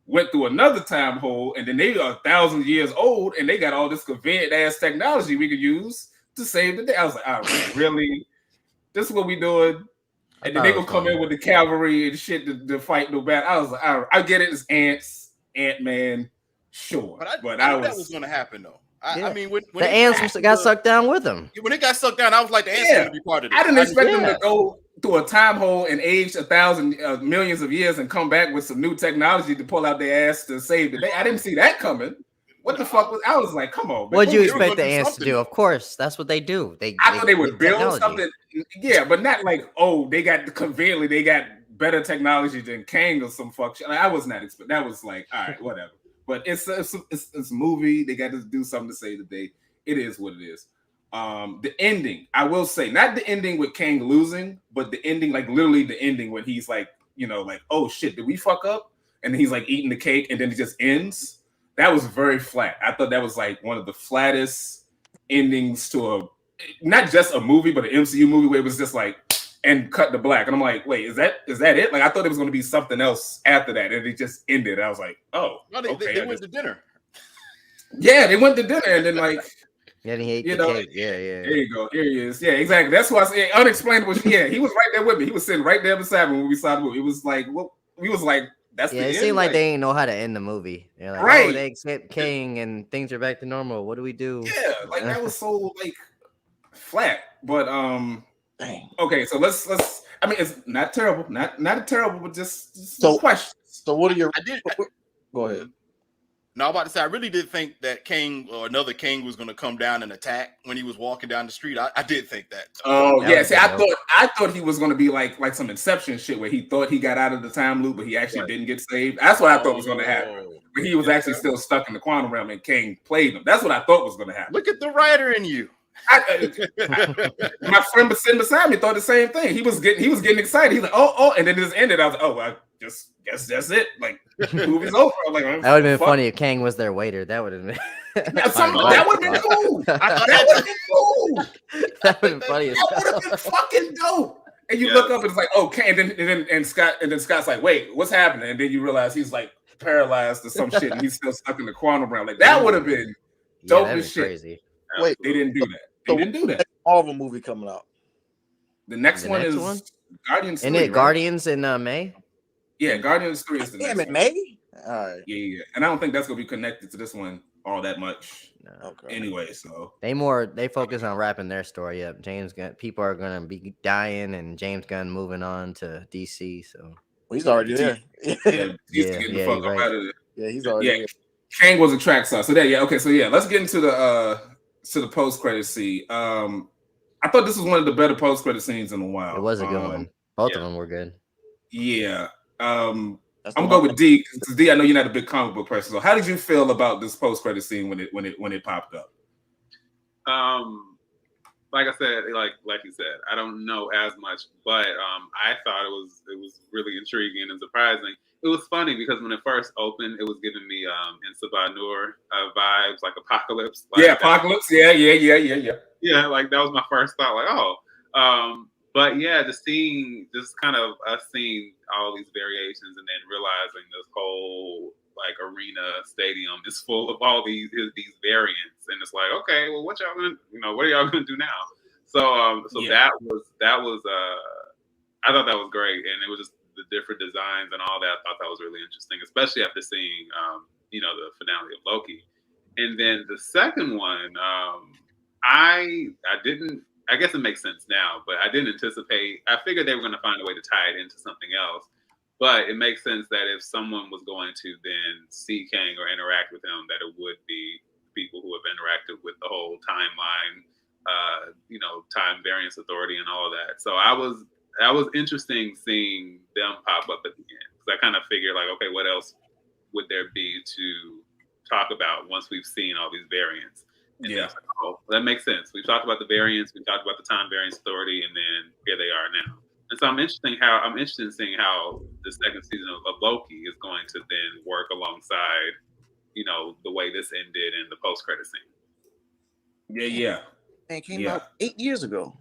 went through another time hole, and then they are 1,000 years old, and they got all this convenient ass technology we could use to save the day. I was like, oh, really? This is what we doing? And then they gonna come in with the cavalry and shit to fight no battle. I was like, I get it, it's ants, Ant-Man, sure. But I knew that was gonna happen though. I mean, when the ants got sucked down with them. When it got sucked down, I was like, the ants going to be part of this. I didn't expect them to go through a time hole and age 1,000 millions of years and come back with some new technology to pull out their ass to save the day. I didn't see that coming. What the fuck was? I was like, come on. What did you expect the ants to do? Of course, that's what they do. I thought they would build something. Yeah, but not like, oh, they got conveniently, they got better technology than Kang or some fuck shit. Like, I was not expecting. That was like, all right, whatever. But it's a movie. They got to do something to save the day. It is what it is. The ending, I will say, not the ending with Kang losing, but the ending, like literally the ending when he's like, like, oh shit, did we fuck up? And then he's like eating the cake, and then it just ends. That was very flat. I thought that was like one of the flattest endings to not just a movie, but an MCU movie where it was just like, and cut to black. And I'm like, wait, is that it? Like I thought it was going to be something else after that, and it just ended. I was like, oh, no, they went to dinner. Yeah, they went to dinner, and then like, yeah, he ate the cake. Yeah. There you go. Here he is. Yeah, exactly. That's why I say unexplainable. Yeah, he was right there with me. He was sitting right there beside me when we saw the movie. It was like, what? We was like, that's the end. It seemed like they didn't know how to end the movie. They're like, right. Oh, they accept King and things are back to normal. What do we do? Yeah, like that was so like flat. But okay, so let's. I mean, it's not terrible, not terrible, but just so questions. So what are your? Go ahead. No, I'm about to say I really did think that Kang or another Kang was going to come down and attack when he was walking down the street. I did think that. Oh yeah, see, I thought he was going to be like some Inception shit where he thought he got out of the time loop, but he actually didn't get saved. That's what I thought was going to happen. But he was actually still stuck in the quantum realm, and Kang played him. That's what I thought was going to happen. Look at the writer in you. My friend was sitting beside me thought the same thing. He was getting excited. He's like, oh, and then it just ended. I was like, oh, I just guess that's it. Like, movie's over. I'm like, that would have been funny if Kang was their waiter. That would have been. That would have been cool. That would have been cool. That would have been funny. That would have been fucking dope. And you look up and it's like, okay, and Scott's like, wait, what's happening? And then you realize he's like paralyzed or some shit, and he's still stuck in the quantum realm. Like that would have been dope as shit. Crazy. Wait, they didn't do that. They didn't do that. Marvel movie coming out. The next one is Guardians 3. Isn't it Guardians in May? Yeah, Guardians 3 is the next one. May? All right. Yeah. And I don't think that's gonna be connected to this one all that much. No. Okay. Anyway, so they focus on wrapping their story up. People are gonna be dying, and James Gunn moving on to DC. So well, he's already there. He's getting the fuck up out of there. Yeah, he's already there. Kang was a track star. So let's get into the post credit scene. I thought this was one of the better post credit scenes in a while. It was a good one. Both of them were good. Yeah. I'm gonna go with D. Because D, I know you're not a big comic book person. So how did you feel about this post credit scene when it popped up? Like I said, like you said, I don't know as much, but I thought it was really intriguing and surprising. It was funny because when it first opened, it was giving me in Sabanur vibes, like Apocalypse. Like Apocalypse. Yeah. Yeah, like that was my first thought. Like, but yeah, just kind of us seeing all these variations and then realizing this whole like arena stadium is full of all these variants, and it's like, okay, well, what are y'all gonna do now? So that was I thought that was great, and it was just the different designs and all that. I thought that was really interesting, especially after seeing the finale of Loki. And then the second one, I didn't. I guess it makes sense now, but I didn't anticipate. I figured they were going to find a way to tie it into something else. But it makes sense that if someone was going to then see Kang or interact with him, that it would be people who have interacted with the whole timeline, time variance authority and all that. So that was interesting seeing them pop up at the end, because I kind of figured like, okay, what else would there be to talk about once we've seen all these variants? And then, oh, that makes sense. We've talked about the variants, we talked about the time variance authority, and then here they are now. And so I'm interested in seeing how the second season of Loki is going to then work alongside, the way this ended in the post-credit scene. Yeah. And came out 8 years ago.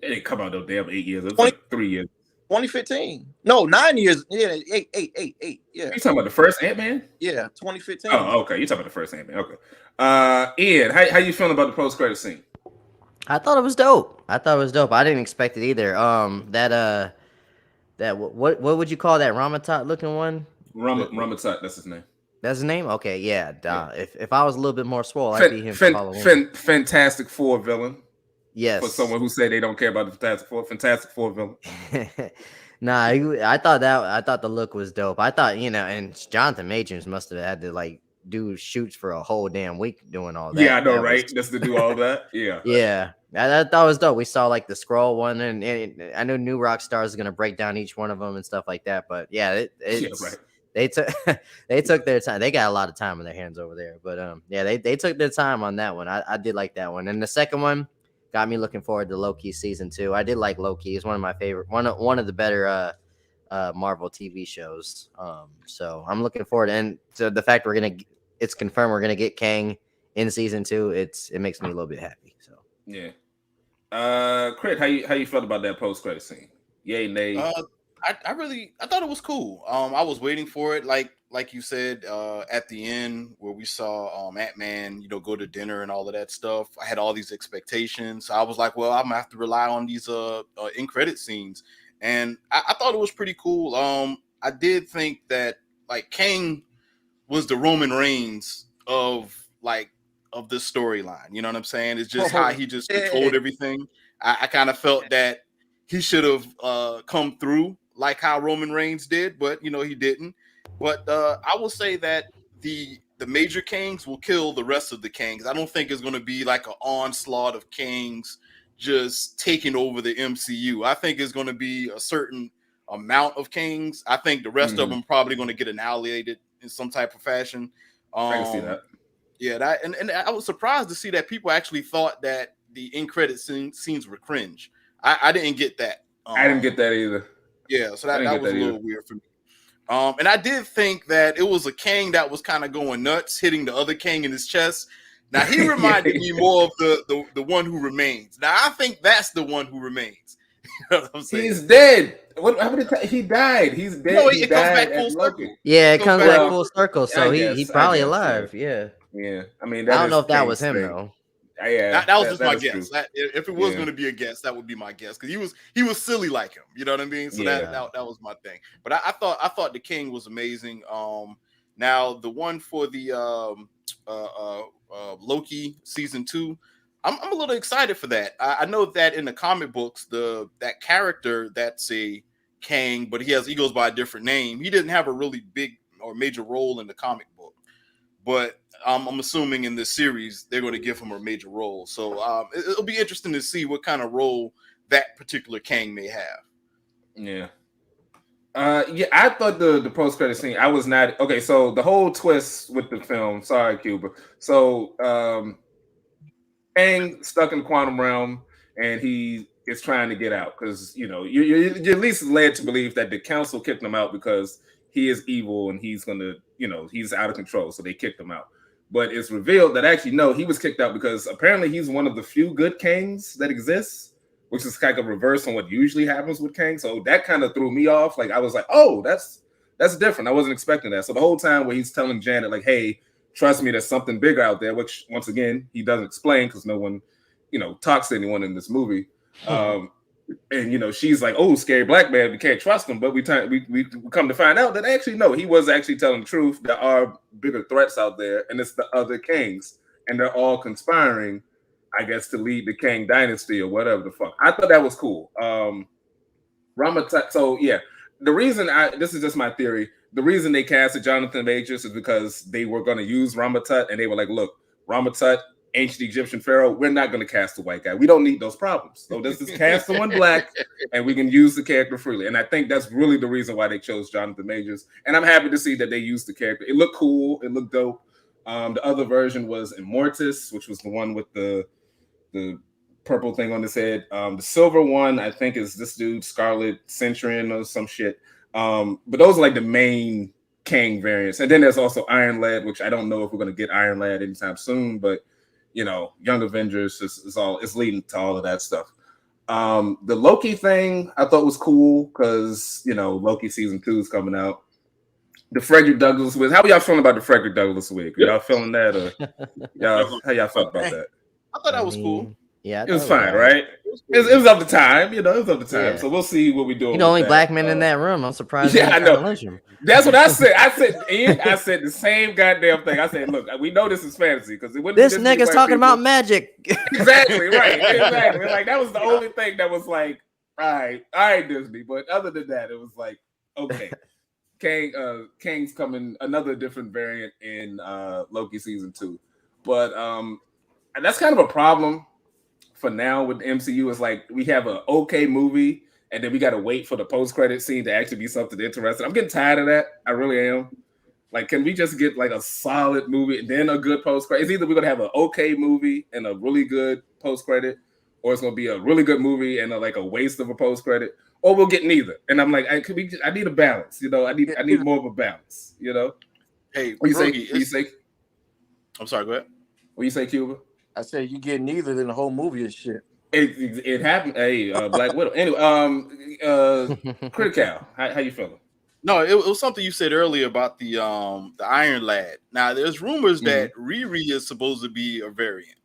It didn't come out no damn 8 years. It was like 3 years. 2015. No, 9 years. Yeah, eight. Yeah. You talking about the first Ant-Man? Yeah, 2015. Oh, okay. You talking about the first Ant-Man? Okay. Ian, how you feeling about the post-credit scene? I thought it was dope. I didn't expect it either. What would you call that Ramatot looking one? Ramatot, that's his name. That's his name? Okay, yeah. If I was a little bit more swole, I'd be him for Halloween. Fantastic Four villain. Yes. For someone who say they don't care about the Fantastic Four villain. Nah, I thought the look was dope. I thought, and Jonathan Majors must have had to do shoots for a whole damn week doing all that. Yeah, I know, right? Just to do all that. Yeah. Yeah. I thought it was dope. We saw the scroll one, and I knew New Rockstar is gonna break down each one of them and stuff like that. But yeah, right. They took their time. They got a lot of time on their hands over there. But they took their time on that one. I did like that one. And the second one got me looking forward to Loki season 2. I did like Loki. It's one of my favorite, one of the better Marvel TV shows. So I'm looking forward. And so the fact it's confirmed we're gonna get Kang in season 2. It makes me a little bit happy. So yeah. Crit, how you felt about that post credit scene? Yay, nay. I thought it was cool. I was waiting for it, like you said, at the end where we saw Ant-Man, go to dinner and all of that stuff. I had all these expectations. So I was like, well, I'm gonna have to rely on these in credit scenes, and I thought it was pretty cool. I did think that Kang was the Roman Reigns of this storyline. You know what I'm saying? It's just how he just controlled everything. I kind of felt that he should have come through like how Roman Reigns did, but he didn't. But I will say that the major Kangs will kill the rest of the Kangs. I don't think it's going to be like an onslaught of Kangs just taking over the MCU. I think it's going to be a certain amount of Kangs. I think the rest of them probably going to get annihilated in some type of fashion. I can see that. Yeah, and I was surprised to see that people actually thought that the end credit scenes were cringe. I didn't get that. I didn't get that either. Yeah, so that was a little weird for me. And I did think that it was a Kang that was kind of going nuts, hitting the other Kang in his chest. Now he reminded me more of the one who remains. Now I think that's the one who remains. You know what I'm saying? He's dead. How many times he died? He's dead. No, it comes back full circle. Yeah, it comes back full circle. So he probably alive. Yeah. I mean, I don't know if that was him though. Yeah, that was just my guess. If it was going to be a guess, that would be my guess, because he was silly like him. You know what I mean? So that was my thing. But I thought the King was amazing. Now the one for the Loki season 2, I'm a little excited for that. I know that in the comic books, that character that's a Kang, but he goes by a different name. He didn't have a really big or major role in the comic book, but I'm assuming in this series they're going to give him a major role. So it'll be interesting to see what kind of role that particular Kang may have. Yeah. I thought the post credit scene, I was not okay. So the whole twist with the film, sorry, Cuba. So Kang stuck in the quantum realm, and he is trying to get out because you're at least led to believe that the council kicked him out because he is evil and he's gonna, he's out of control. So they kicked him out. But it's revealed that actually, no, he was kicked out because apparently he's one of the few good Kangs that exists, which is kind of reverse on what usually happens with Kang. So that kind of threw me off. I was like, oh, that's different. I wasn't expecting that. So the whole time where he's telling Janet, hey, trust me, there's something bigger out there, which once again, he doesn't explain because no one, talks to anyone in this movie. And she's like, "Oh, scary black man, we can't trust him." But we come to find out that actually no, he was actually telling the truth. There are bigger threats out there, and it's the other Kangs, and they're all conspiring, I guess, to lead the Kang dynasty or whatever the fuck. I thought that was cool. So yeah, the reason this is just my theory. The reason they casted Jonathan Majors is because they were going to use Ramatut, and they were like, "Look, Ramatut, ancient Egyptian pharaoh. We're not going to cast a white guy. We don't need those problems. So let's just cast someone black, and we can use the character freely." And I think that's really the reason why they chose Jonathan Majors. And I'm happy to see that they used the character. It looked cool. It looked dope. The other version was Immortus, which was the one with the purple thing on his head. The silver one, I think, is this dude Scarlet Centurion or some shit. But those are like the main Kang variants. And then there's also Iron-Lad, which I don't know if we're going to get Iron-Lad anytime soon, but you know, Young Avengers is leading to all of that stuff. The Loki thing I thought was cool because, you know, Loki season 2 is coming out. The Frederick Douglass wig. How y'all feeling about the Frederick Douglass wig? Y'all feeling that, or how y'all felt about that? I thought that was cool. Yeah, it was fine, right? It was up to time, you know. It was up to time, so we'll see what we do. You the only black man in that room. I'm surprised. Yeah, I know. That's what I said. I said the same goddamn thing. I said, look, we know this is fantasy because it wouldn't. This nigga's talking about magic. Exactly right. Exactly. Like that was the only thing that was like, all right, Disney. But other than that, it was like, okay, Kang's coming, another different variant in Loki season 2, but that's kind of a problem for now with the MCU. Is like we have an okay movie, and then we got to wait for the post-credit scene to actually be something interesting. I'm getting tired of that. I really am. Like, can we just get like a solid movie and then a good post-credit? It's either we're gonna have an okay movie and a really good post-credit, or it's gonna be a really good movie and like a waste of a post-credit, or we'll get neither. And I'm like, I need a balance. You know, I need more of a balance. You know. Hey, what you say? I'm sorry. Go ahead. What you say, Cuba? I said you get neither, then the whole movie is shit. It happened. Hey, Black Widow. Anyway, Critical. How you feeling? No, it was something you said earlier about the Iron-Lad. Now, there's rumors that Riri is supposed to be a variant.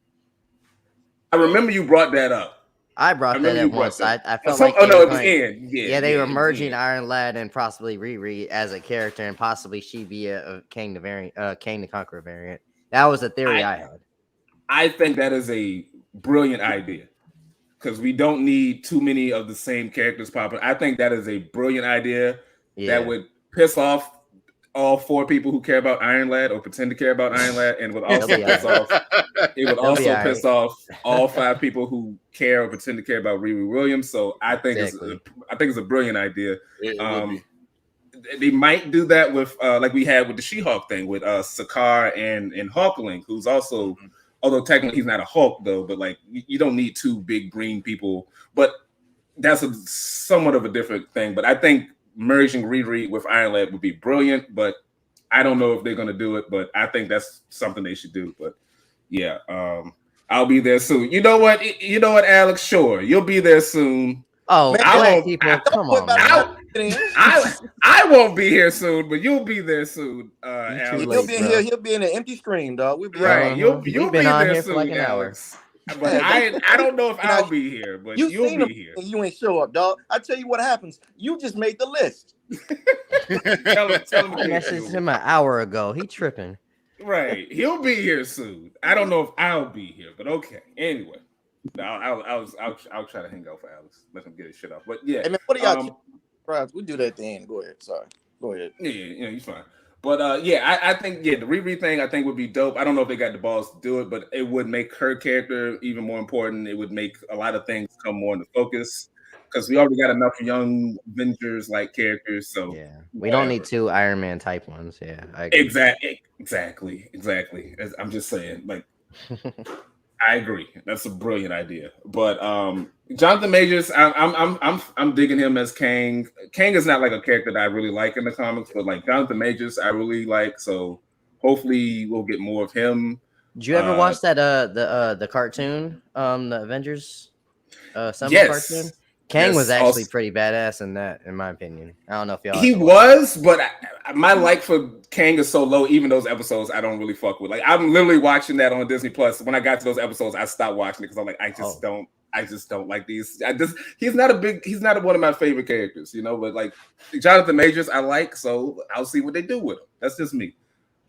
I remember you brought that up. I brought that up once. I felt like it was in. Yeah, they were merging Iron-Lad and possibly Riri as a character, and possibly she be a Kang the variant, Kang the Conqueror variant. That was a theory I had. I think that is a brilliant idea because we don't need too many of the same characters popping. I think that is a brilliant idea that would piss off all 4 people who care about Iron-Lad or pretend to care about Iron-Lad, and would also piss off. It would also piss off all 5 people who care or pretend to care about Riri Williams. So I think it's a brilliant idea. They might do that with like we had with the She-Hulk thing with Sakaar and Hulkling, who's also. Although technically he's not a Hulk though, but like you don't need 2 big green people. But that's somewhat of a different thing. But I think merging Riri with Iron-Lad would be brilliant. But I don't know if they're gonna do it. But I think that's something they should do. But yeah, I'll be there soon. You know what, Alex? Sure, you'll be there soon. Oh, man, come on. I won't be here soon, but you'll be there soon. Alex. He'll be in an empty screen, dog. We'll be right. You'll be there soon, for like an Alex. Hour. But I don't know if I'll be here, but you'll be here. You ain't show up, dog. I tell you what happens. You just made the list. tell him I messaged him an hour ago. He tripping. Right. He'll be here soon. I don't know if I'll be here, but okay. Anyway. I'll try to hang out for Alex. Let him get his shit off. But yeah. Hey man, what do y'all we do that at the end. Go ahead. Sorry. Go ahead. Yeah, he's fine. But I think the Riri thing I think would be dope. I don't know if they got the balls to do it, but it would make her character even more important. It would make a lot of things come more into focus because we already got enough Young Avengers like characters. So yeah, we don't need 2 Iron Man type ones. Yeah, exactly. I'm just saying, like. I agree. That's a brilliant idea. But Jonathan Majors, I'm digging him as Kang. Kang is not like a character that I really like in the comics, but like Jonathan Majors, I really like. So hopefully we'll get more of him. Did you ever watch that the cartoon, the Avengers cartoon? Kang was actually pretty badass in that, in my opinion. I don't know if y'all. He was, but my like for Kang is so low. Even those episodes, I don't really fuck with. Like I'm literally watching that on Disney Plus. When I got to those episodes, I stopped watching it because I'm like, I just don't like these. He's not one of my favorite characters, you know. But like Jonathan Majors, I like, so I'll see what they do with him. That's just me.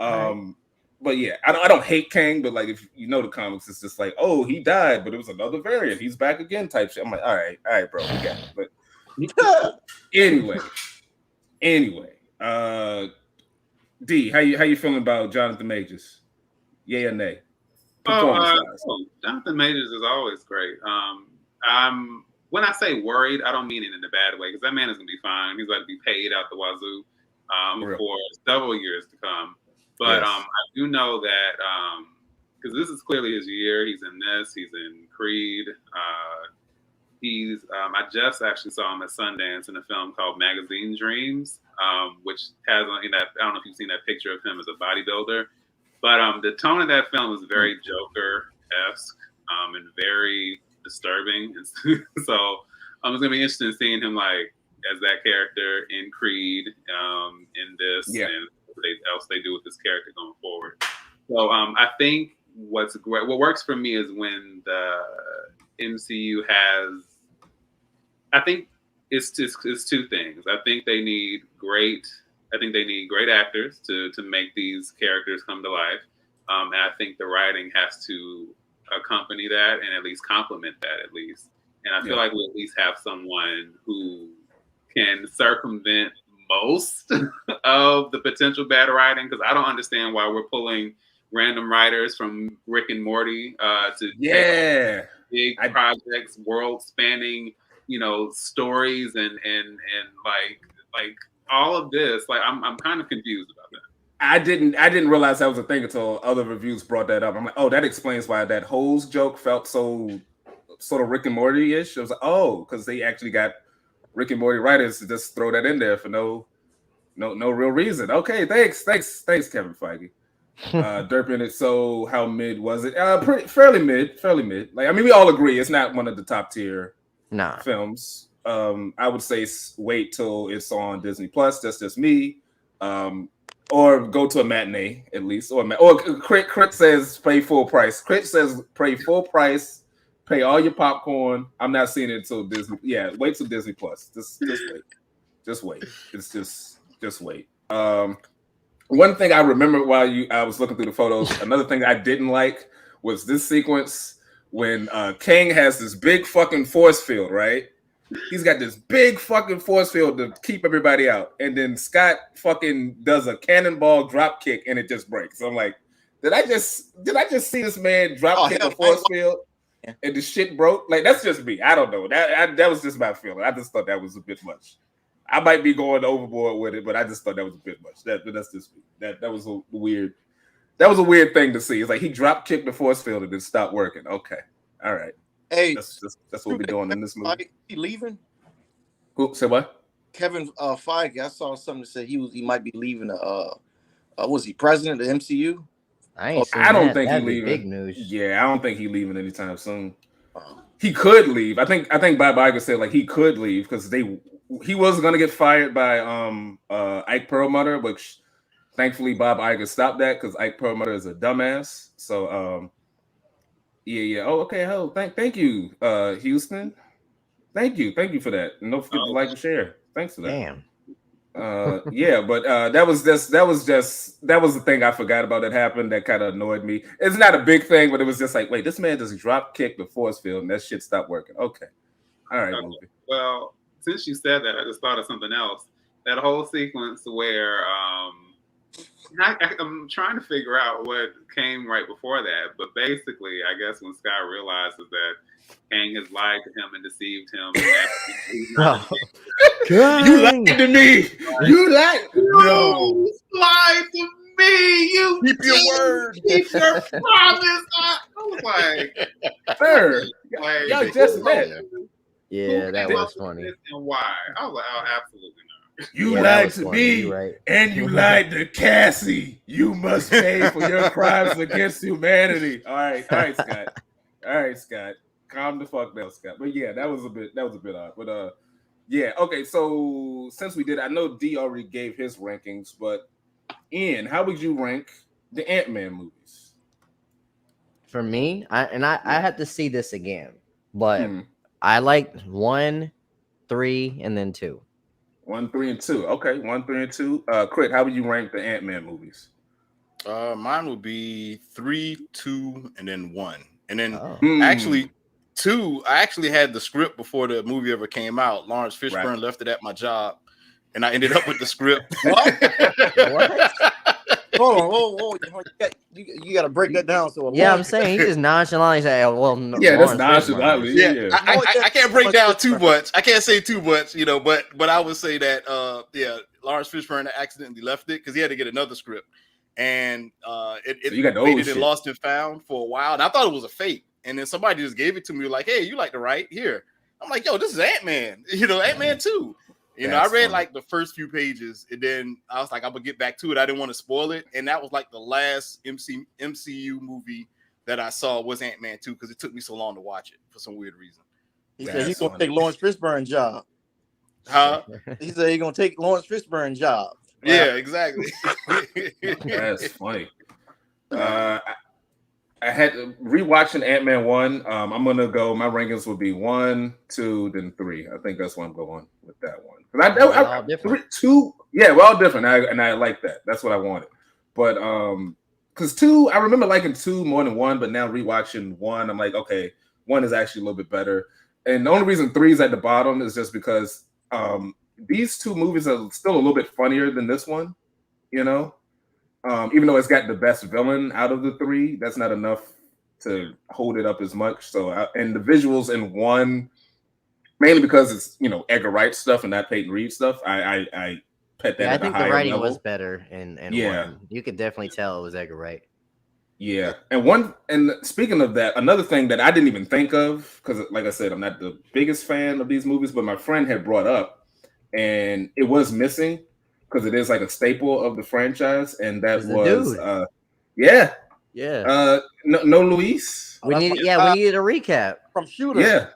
Right. But yeah, I don't hate Kang, but like if you know the comics, it's just like, oh, he died, but it was another variant. He's back again, type shit. I'm like, all right, bro, we got it. But anyway, Anyway, D, how you feeling about Jonathan Majors? Yay or nay? Performance-wise. Jonathan Majors is always great. I'm when I say worried, I don't mean it in a bad way because that man is gonna be fine. He's about to be paid out the wazoo for several years to come. But I do know that because this is clearly his year. He's in this. He's in Creed. He's I just actually saw him at Sundance in a film called Magazine Dreams, which has in that I don't know if you've seen that picture of him as a bodybuilder, but the tone of that film is very Joker-esque and very disturbing. So it's gonna be interesting seeing him like as that character in Creed, in this, and what else they do with this character going forward. So I think what works for me is when the MCU has, I think it's two things. I think they need great actors to make these characters come to life. And I think the writing has to accompany that and at least complement that at least. And I feel like we at least have someone who can circumvent most of the potential bad writing, because I don't understand why we're pulling random writers from Rick and Morty to big projects, world spanning, stories and like all of this. Like I'm kind of confused about that. I didn't realize that was a thing until other reviews brought that up. I'm like, oh, that explains why that Holes joke felt so sort of Rick and Morty-ish. I was like, oh, because they actually got Rick and Morty writers to just throw that in there for no real reason. Okay, thanks, Kevin Feige. Derping it. So how mid was it? Fairly mid. Like, I mean, we all agree it's not one of the top tier films. I would say wait till it's on Disney Plus. That's just me. Or go to a matinee at least. Or Crit says pay full price. Crit says pay full price. Pay all your popcorn. I'm not seeing it until Disney. Yeah, wait till Disney Plus. Just wait. Just wait. It's just wait. One thing I remember while I was looking through the photos, another thing I didn't like was this sequence when Kang has this big fucking force field, right? He's got this big fucking force field to keep everybody out. And then Scott fucking does a cannonball drop kick and it just breaks. So I'm like, did I just see this man drop kick a force field and the shit broke? Like, that's just me. I don't know. That was just my feeling. I just thought that was a bit much. I might be going overboard with it, but I just thought that was a bit much. That's just me. That was a weird. That was a weird thing to see. It's like he drop kicked the force field and it stopped working. Okay, all right. Hey, that's what we're doing in this movie. He leaving? Who say what? Kevin Feige. I saw something that said he might be leaving. Was he president of the MCU? I don't think he's leaving. Big news. Yeah, I don't think he's leaving anytime soon. He could leave. I think Bob Iger said like he could leave because he was gonna get fired by Ike Perlmutter, which thankfully Bob Iger stopped that because Ike Perlmutter is a dumbass. So yeah. Oh, okay. Oh, thank you, Houston. Thank you for that. And don't forget to like and share. Thanks for that. Damn. Yeah, but that was the thing I forgot about that happened that kind of annoyed me. It's not a big thing, but it was just like, wait, this man just drop kicked the force field and that shit stopped working. Okay. All right, movie. Well, since you said that, I just thought of something else. That whole sequence where I'm trying to figure out what came right before that, but basically, I guess when Scott realizes that Kang has lied to him and deceived him, you lied to me. You lied. You lied to me. You keep your word. Keep your promise. I was like, sir, y'all just met. Yeah, that was funny. And why? I was like, oh, absolutely not. You lied to me, right? And you lied to Cassie. You must pay for your crimes against humanity. All right, Scott. All right, Scott. Calm the fuck down, Scott. But yeah, that was a bit odd. But yeah, okay. So since we did, I know D already gave his rankings, but Ian, how would you rank the Ant-Man movies? For me, I had to see this again, but I liked 1, 3, and then 2. 1, 3, and 2. Okay, 1, 3, and 2. Crit, how would you rank the Ant-Man movies? Mine would be 3, 2, and then 1. And then actually 2, I actually had the script before the movie ever came out. Lawrence Fishburne left it at my job. and I ended up with the script. What? What? Hold on. You got to break that down. So Yeah, I'm saying he just nonchalantly say, "Well, Yeah, that's Lawrence Fishburne." nonchalantly. Yeah. I can't break down too much. I can't say too much, you know, but I would say that Lawrence Fishburne accidentally left it because he had to get another script, and it So you got the made old it in shit. Lost and Found for a while, and I thought it was a fake, and then somebody just gave it to me like, "Hey, you like to write here?" I'm like, "Yo, this is Ant-Man, you know, Ant-Man 2." You know, I read funny. like the first few pages, and then I was like, I'm gonna get back to it. I didn't want to spoil it, and that was like the last MCU movie that I saw was Ant-Man 2 because it took me so long to watch it for some weird reason. He said he's gonna take Lawrence Fishburne's job. Huh? He said he's gonna take Lawrence Fishburne's job. Yeah, exactly. That's funny. I had rewatching Ant-Man 1. I'm gonna go. My rankings would be 1, 2, then 3. I think that's where I'm going with that one. All different. 2, yeah, we're all different. I like that. That's what I wanted. But because 2, I remember liking 2 more than 1, but now rewatching 1, I'm like, okay, 1 is actually a little bit better. And the only reason 3 is at the bottom is just because these 2 movies are still a little bit funnier than this one, you know. Even though it's got the best villain out of the 3, that's not enough to hold it up as much. So, and the visuals in 1, mainly because it's, you know, Edgar Wright stuff and not Peyton Reed stuff. I pet that. Yeah, at I think a the higher writing level. was better in Yeah. 1. You could definitely tell it was Edgar Wright. Yeah, and speaking of that, another thing that I didn't even think of, because like I said, I'm not the biggest fan of these movies, but my friend had brought up, and it was missing because it is like a staple of the franchise, and that was yeah. No Luis. We needed a recap from Shooter.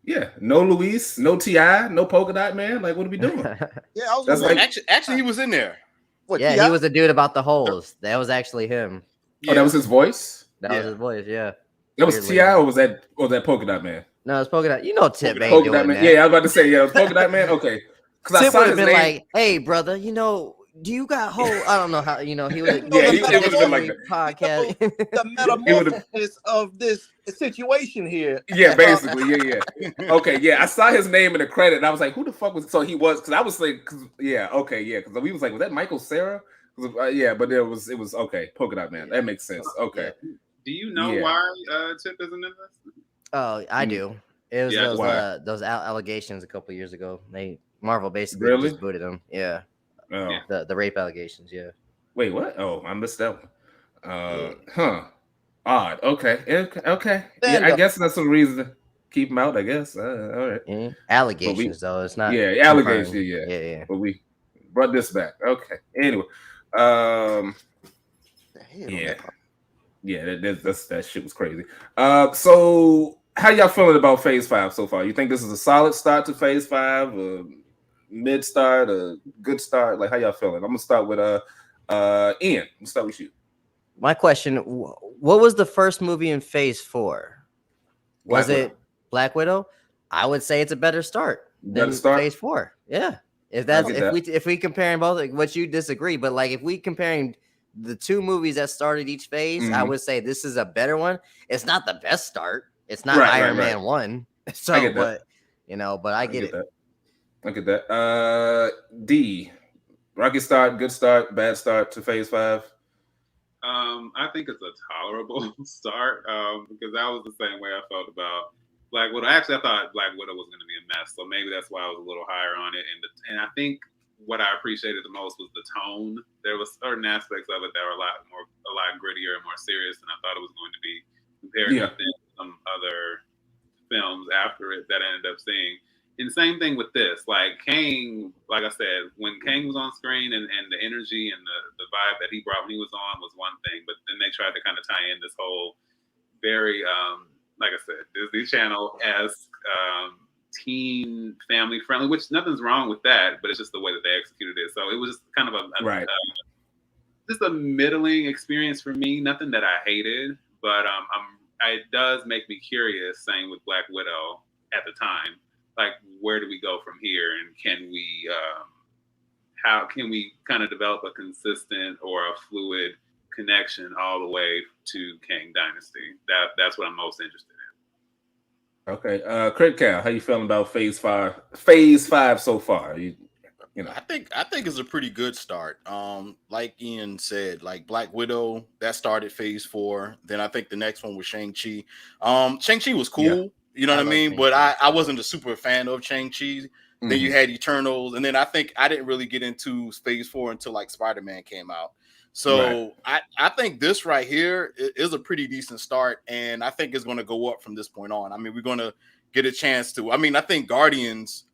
Yeah, no Luis, no T.I., no Polka Dot Man. Like, what are we doing? Yeah, I was That's like actually he was in there. What, yeah, he was the dude about the holes. That was actually him. Oh, that was his voice? That was his voice, yeah. That was T.I., or was that Polka Dot Man? No, it was Polka Dot. You know Tip ain't Polka doing Dot Man. that. Yeah, I was about to say, yeah, it was Polka Dot Man. Okay. Because I saw would his have been name. like, hey, brother, you know, do you got whole? I don't know how, you know, he was. Yeah, he would have been like that. Podcast. The metamorphosis of this situation here. Yeah, basically. Yeah. Okay, yeah. I saw his name in the credit, and I was like, who the fuck was? So he was, because I was like, because we was like, was that Michael Cera? Yeah, but it was okay. Polka Dot Man. That makes sense. Okay. Do you know why Tip isn't in this? Oh, I do. It was those allegations a couple years ago. Marvel basically just booted him. Yeah. Oh. The rape allegations. Yeah. Wait, what? Oh, I missed that one. Odd. Okay. Yeah, I guess that's a reason to keep him out. I guess. All right. Mm-hmm. Allegations, though. It's not. Yeah, allegations. Yeah. But we brought this back. Okay. Anyway. That shit was crazy. So how y'all feeling about Phase 5 so far? You think this is a solid start to Phase 5, a mid start, a good start? Like, how y'all feeling? I'm gonna start with Ian. Let's start with you. My question: what was the first movie in Phase 4? Was it Black Widow? I would say it's a better start than Phase 4. Yeah. If we comparing both, like, what you disagree, but like if we comparing the 2 movies that started each phase, I would say this is a better one. It's not the best start. It's not Iron Man 1. So, I get it. I get that. D, rocky start, good start, bad start to Phase 5. I think it's a tolerable start because that was the same way I felt about Black Widow. Actually, I thought Black Widow was going to be a mess, so maybe that's why I was a little higher on it. And I think what I appreciated the most was the tone. There was certain aspects of it that were a lot grittier and more serious than I thought it was going to be compared to some other films after it that I ended up seeing. And the same thing with this, like Kang, like I said, when Kang was on screen and the energy and the vibe that he brought when he was on was one thing, but then they tried to kind of tie in this whole very, like I said, Disney Channel-esque teen family friendly, which nothing's wrong with that, but it's just the way that they executed it. So it was just kind of just a middling experience for me. Nothing that I hated, but it does make me curious. Same with Black Widow at the time. Like, where do we go from here, and can we how can we kind of develop a consistent or a fluid connection all the way to Kang Dynasty? That's what I'm most interested in. Okay, Crit Cow, how you feeling about Phase 5? Phase 5 so far? you know. I think it's a pretty good start. Like Ian said, like Black Widow, that started phase 4. Then I think the next one was Shang-Chi. Shang-Chi was cool, Yeah. you know what I love mean? Shang-Chi. But I wasn't a super fan of Shang-Chi. Then you had Eternals, and then I think I didn't really get into phase 4 until like Spider-Man came out. So I think this right here is a pretty decent start, and I think it's going to go up from this point on. I mean, we're going to get a chance to. I mean, I think Guardians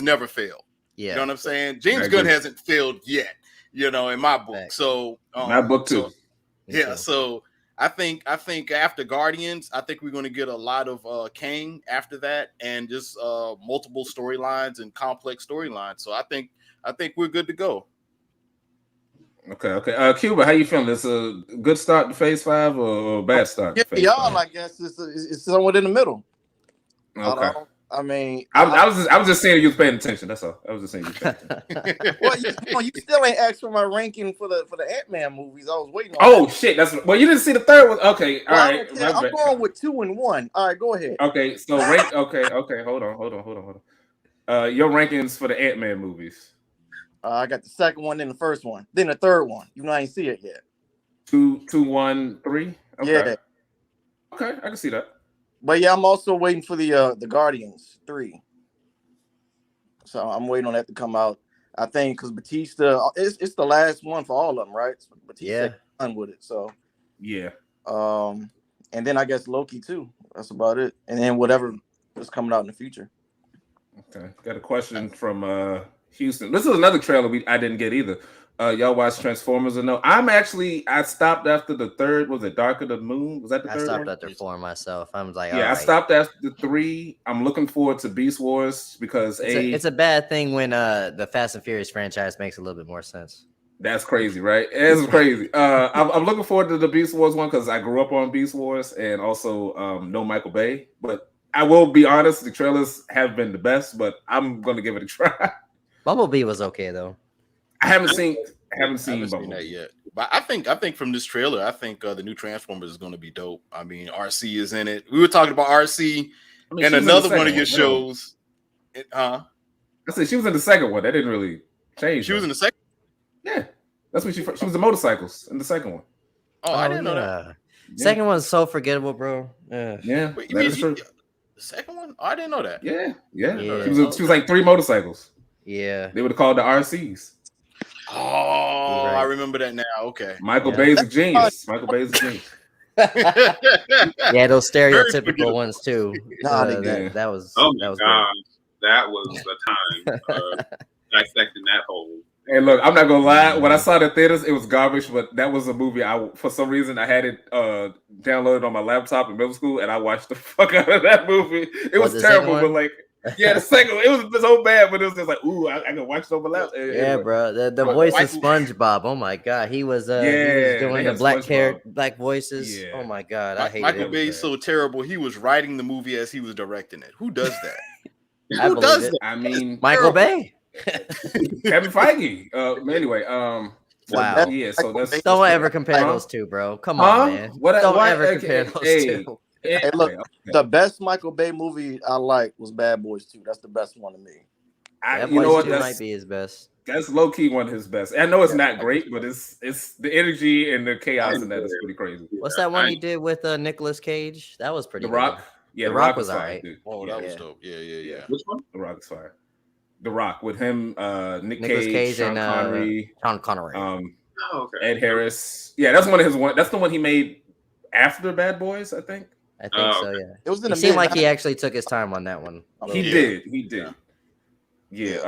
never fail. Yeah. You know what I'm saying? James Gunn hasn't failed yet, you know, in my book. Fact. So my book too. Yeah, so I think after Guardians, I think we're going to get a lot of Kang after that, and just multiple storylines and complex storylines. So I think we're good to go. Okay. Cuba, how you feeling? It's a good start to phase 5 or a bad start to phase 5? I guess it's somewhat in the middle. Okay. I mean, I was just saying you was paying attention. That's all. I was just saying you paying attention. Well, you still ain't asked for my ranking for the Ant-Man movies. I was waiting on. Oh shit! You didn't see the third one. Okay, all right. I'm going with 2 and 1. All right, go ahead. Okay, so rank. Okay. Hold on. Your rankings for the Ant-Man movies. I got the second one, then the first one, then the third one. You know, I ain't see it yet. 2, 1, 3. Okay. Yeah. Okay, I can see that. But yeah, I'm also waiting for the Guardians 3. So I'm waiting on that to come out. I think because Batista, it's the last one for all of them, right? So Batista done with it. So yeah. And then I guess Loki too. That's about it. And then whatever is coming out in the future. Okay. Got a question from Houston. This is another trailer I didn't get either. Y'all watch Transformers or no? I stopped after the third. Was it Dark of the Moon? Was that the third one? I stopped after 4 myself. I was like, I stopped after 3. I'm looking forward to Beast Wars because it's a bad thing when the Fast and Furious franchise makes a little bit more sense. That's crazy, right? It's crazy. I'm looking forward to the Beast Wars one because I grew up on Beast Wars and also know Michael Bay. But I will be honest, the trailers have been the best, but I'm going to give it a try. Bumblebee was okay though. I haven't seen that yet, but I think from this trailer, I think the new Transformers is going to be dope. I mean, RC is in it. We were talking about RC and another one of your shows. I said she was in the second one. That didn't really change. She was in the second. Yeah, that's what she was. The motorcycles in the second one. Oh, I didn't know that. Second one's so forgettable, bro. Yeah. Wait, the second one? Oh, I didn't know that. Yeah. She was like 3 motorcycles. Yeah. They would have called the RCs. Oh, right. I remember that now. Okay. Michael Bay's a genius. Yeah, those stereotypical ones too. That was. Oh my gosh, that was the time dissecting that whole. Hey, look, I'm not gonna lie. When I saw the theaters, it was garbage. But that was a movie. For some reason, I had it downloaded on my laptop in middle school, and I watched the fuck out of that movie. It was terrible, but like. Yeah, the second one, it was so bad, but it was just like, ooh, I can watch it over laptop. Yeah, bro. The voice of SpongeBob. Oh my god, he was doing the black voices. Yeah. Oh my god, I hate it. Michael Bay's so terrible. He was writing the movie as he was directing it. Who does that? Who does that? I mean, Michael Bay, Kevin Feige. Anyway, wow. Yeah, so that's don't ever compare those two, bro. Come on, man. Don't ever compare those two. Hey, look, the best Michael Bay movie I like was Bad Boys 2. That's the best one to me. You know what? That might be his best. That's low key one of his best. I know it's not great, but it's the energy and the chaos in that is pretty crazy. What's that one he did with Nicolas Cage? That was pretty. The Rock. Yeah, The Rock was alright. Oh, that was dope. Yeah. Which one? The Rock is fire. The Rock with him, Nicolas Cage Sean Connery, Sean Connery, Ed Harris. Yeah, that's one of his one. That's the one he made after Bad Boys, I think. I think so. Yeah. It was in it seemed like he actually took his time on that one. He did. Yeah.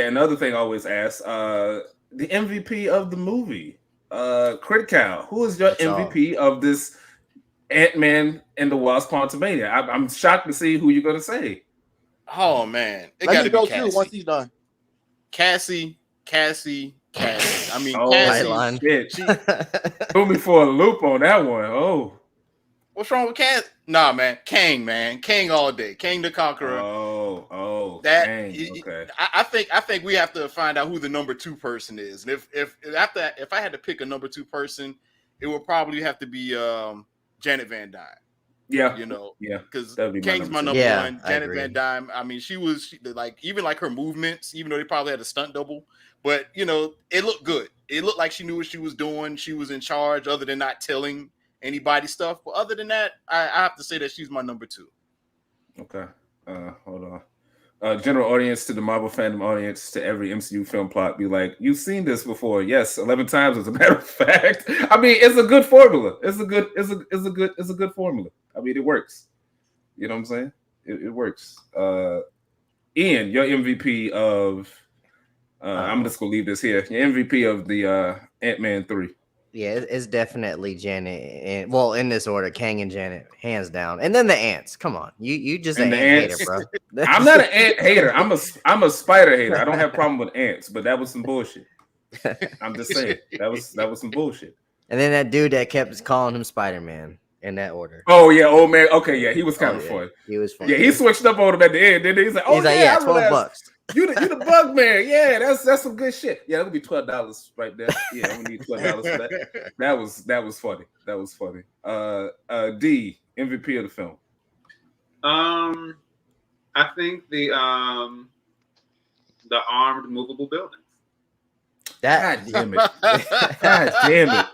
Another thing I always ask, the MVP of the movie, Critical. Who is your MVP of this Ant-Man and the Wasp Quantumania? I'm shocked to see who you're gonna say. Oh man, it got to go too once he's done. Cassie. I mean, Cassie. Shit. She threw me for a loop on that one. Oh. What's wrong with Cassie? Nah, man. Kang all day. Kang the Conqueror. Oh. That Kang. Okay. I think we have to find out who the number 2 person is. And if I had to pick a number 2 person, it would probably have to be Janet Van Dyne. Yeah, you know, yeah, because that'd be Kang's my two. number Yeah, one. I Janet agree. Van Dyne, I mean, she like even like her movements, even though they probably had a stunt double, but you know, it looked good. It looked like she knew what she was doing. She was in charge, other than not telling anybody stuff. But other than that, I have to say that she's my number 2. Okay, hold on. General audience to the Marvel fandom audience to every MCU film plot be like, you've seen this before. Yes, 11 times as a matter of fact. I mean, it's a good formula. It's a good formula. I mean, it works. You know what I'm saying? It works. Ian, your MVP of I'm just gonna leave this here. Your MVP of the Ant-Man 3. Yeah, it's definitely Janet, and well, in this order, Kang and Janet, hands down, and then the ants. Come on, you just And an the ant ants- hater, bro. I'm not an ant hater. I'm a spider hater. I don't have a problem with ants, but that was some bullshit. I'm just saying that was some bullshit. And then that dude that kept calling him Spider-Man in that order. Oh yeah, old man. Okay, yeah, he was kind of fun. He was fun. Yeah, he switched up on him at the end. Then he's like, "Oh yeah, I $12. realized you the bug man. Yeah, that's some good shit. Yeah, that would be $12 right there. Yeah, I'm gonna need $12 for that. That was funny. That was funny. D, MVP of the film. I think the armed movable buildings. God damn it. God damn it.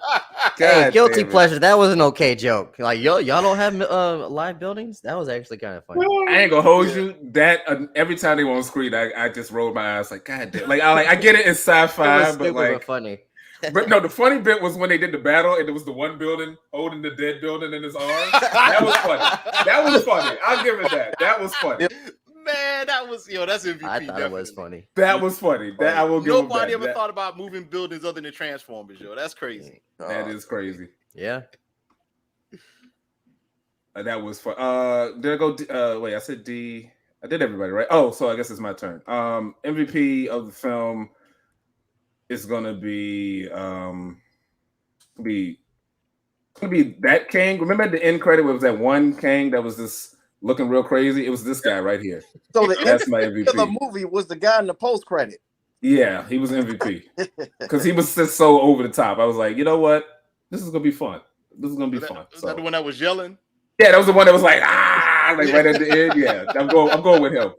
Hey, guilty pleasure. That was an okay joke. Like y'all don't have live buildings. That was actually kind of funny. I ain't gonna hold you. That every time they were on screen, I just rolled my eyes like, God damn. Like I get it in sci-fi, but like funny. But no, the funny bit was when they did the battle and there was the one building holding the dead building in his arms. That was funny. That was funny. I'll give it that. That was funny. Man, that's MVP. I thought it was funny. That was funny. That I will give him Nobody that. ever thought about moving buildings other than Transformers, yo. That's crazy. That is crazy. Yeah. That was fun. Did I go? Wait, I said D. I did everybody right. Oh, so I guess it's my turn. MVP of the film is gonna be that Kang. Remember at the end credit where it was that one Kang that was just looking real crazy? It was this guy right here. So that's my MVP. The movie was the guy in the post credit. Yeah, he was MVP because he was just so over the top. I was like, you know what? This is gonna be fun. This is gonna be fun. Was that the one that was yelling? Yeah, that was the one that was like like right at the end. Yeah, I'm going with him.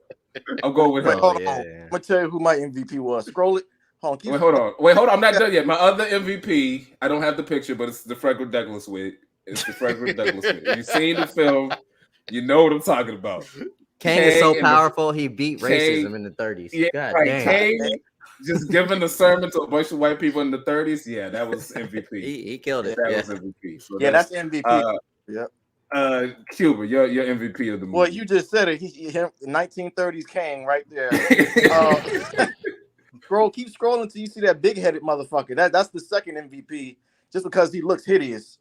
I'm going with him. I'm gonna tell you who my MVP was. Scroll it. Wait, hold on. I'm not done yet. My other MVP, I don't have the picture, but it's the Frederick Douglass wig. It's the Frederick Douglass wig. You've seen the film, you know what I'm talking about. Kang is so powerful, he beat racism in the 30s. Yeah, God right. damn. Kang just giving a sermon to a bunch of white people in the 30s. Yeah, that was MVP. he killed it. That was MVP. So that's MVP. CUBA, your MVP of the movie. Well, you just said it. He 1930s Kang right there. Keep scrolling until you see that big-headed motherfucker. That's the second MVP, just because he looks hideous.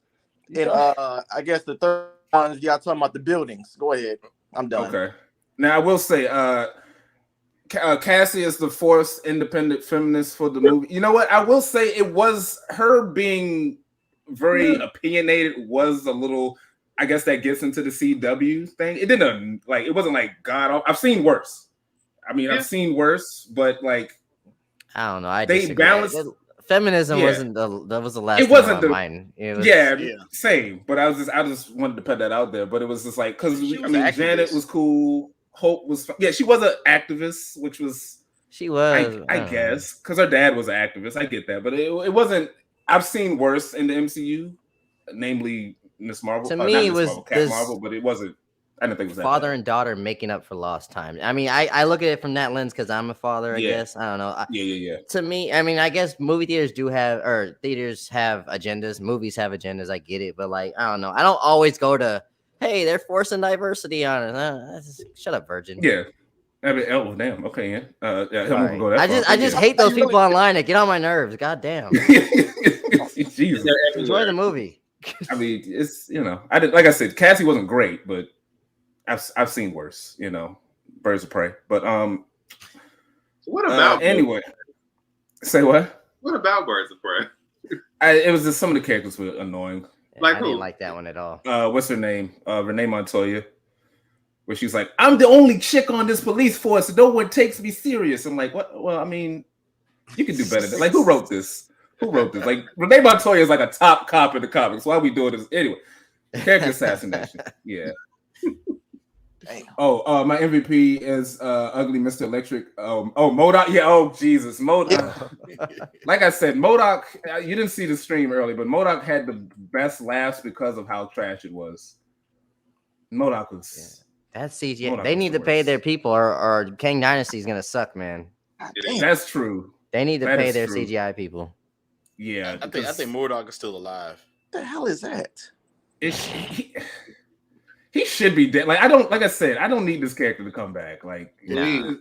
And I guess the third one, y'all talking about the buildings. Go ahead. I'm done. Okay. Now I will say, Cassie is the fourth independent feminist for the movie. You know what? I will say it was her being very opinionated was a little. I guess that gets into the CW thing. It didn't it wasn't like God. I've seen worse. I mean, I've seen worse, but like I don't know. They balanced. Feminism wasn't that was the last. It wasn't mine. Same. But I just wanted to put that out there. But it was just like because Janet was cool. Hope was she was an activist, which was I guess because her dad was an activist. I get that, but it wasn't. I've seen worse in the MCU, namely Miss Marvel. To me, it was Marvel, but it wasn't. I didn't think it was that father bad. And daughter making up for lost time. I mean, I look at it from that lens because I'm a father. I guess I don't know. Yeah. To me, I mean, I guess movie theaters theaters have agendas. Movies have agendas. I get it, but like I don't know. I don't always go to. Hey, they're forcing diversity on it. Shut up, virgin. Yeah. I mean, oh damn. Okay, yeah. I just hate those people online that get on my nerves. God damn. Jesus. Enjoy the movie. I mean, it's like I said, Cassie wasn't great, but I've seen worse. Birds of Prey. But what about anyway? Say what? What about Birds of Prey? It was just some of the characters were annoying. Like I didn't like that one at all. What's her name? Renee Montoya. Where she's like, I'm the only chick on this police force, so no one takes me serious. I'm like, what? Well, I mean, you can do better than like who wrote this? Like Renee Montoya is like a top cop in the comics. Why are we doing this anyway? Character assassination. Yeah. Damn. Oh, my MVP is Ugly Mr. Electric. M.O.D.O.K. Yeah. Oh, Jesus, M.O.D.O.K. Like I said, M.O.D.O.K. You didn't see the stream early, but M.O.D.O.K. had the best laughs because of how trash it was. M.O.D.O.K. was. That's CGI. M.O.D.O.K. They was need the to pay worst. their people, or Kang Dynasty is gonna suck, man. That's true. They need to That pay is their true. CGI people. Yeah, I think M.O.D.O.K. is still alive. What the hell is that? He should be dead. Like I said, I don't need this character to come back. Like, Nah.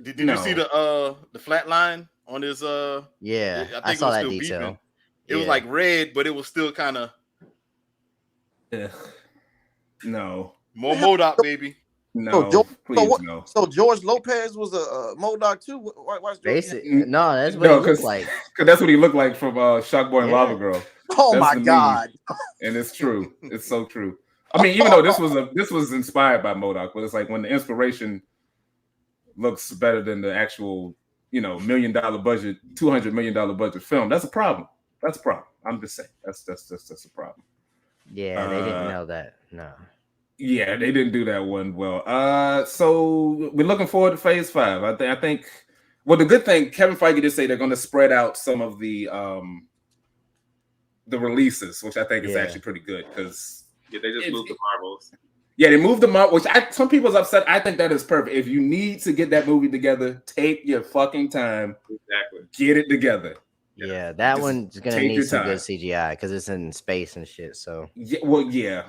Did you see the flat line on his Yeah, I think I it saw was that still detail. beeping. It was like red, but it was still kind of no. more M.O.D.O.K. baby. No, please no. So George Lopez was a M.O.D.O.K. too. Why's George? No, that's what it looked like. Because that's what he looked like from Shock Boy and Lava Girl. Oh that's my God! And it's true. It's so true. I mean, even though this was inspired by M.O.D.O.K, but it's like when the inspiration looks better than the actual, $1 million budget, $200 million budget film. That's a problem. That's a problem. I'm just saying. That's a problem. Yeah, they didn't know that. No. Yeah, they didn't do that one well. So we're looking forward to Phase 5. I think. Well, the good thing, Kevin Feige did say they're going to spread out some of the releases, which I think is actually pretty good because they just moved the Marvels. Yeah, they moved them up, which some people's upset. I think that is perfect. If you need to get that movie together, take your fucking time. Exactly. Get it together. Yeah, that one's gonna need some good CGI because it's in space and shit. So yeah, well, yeah.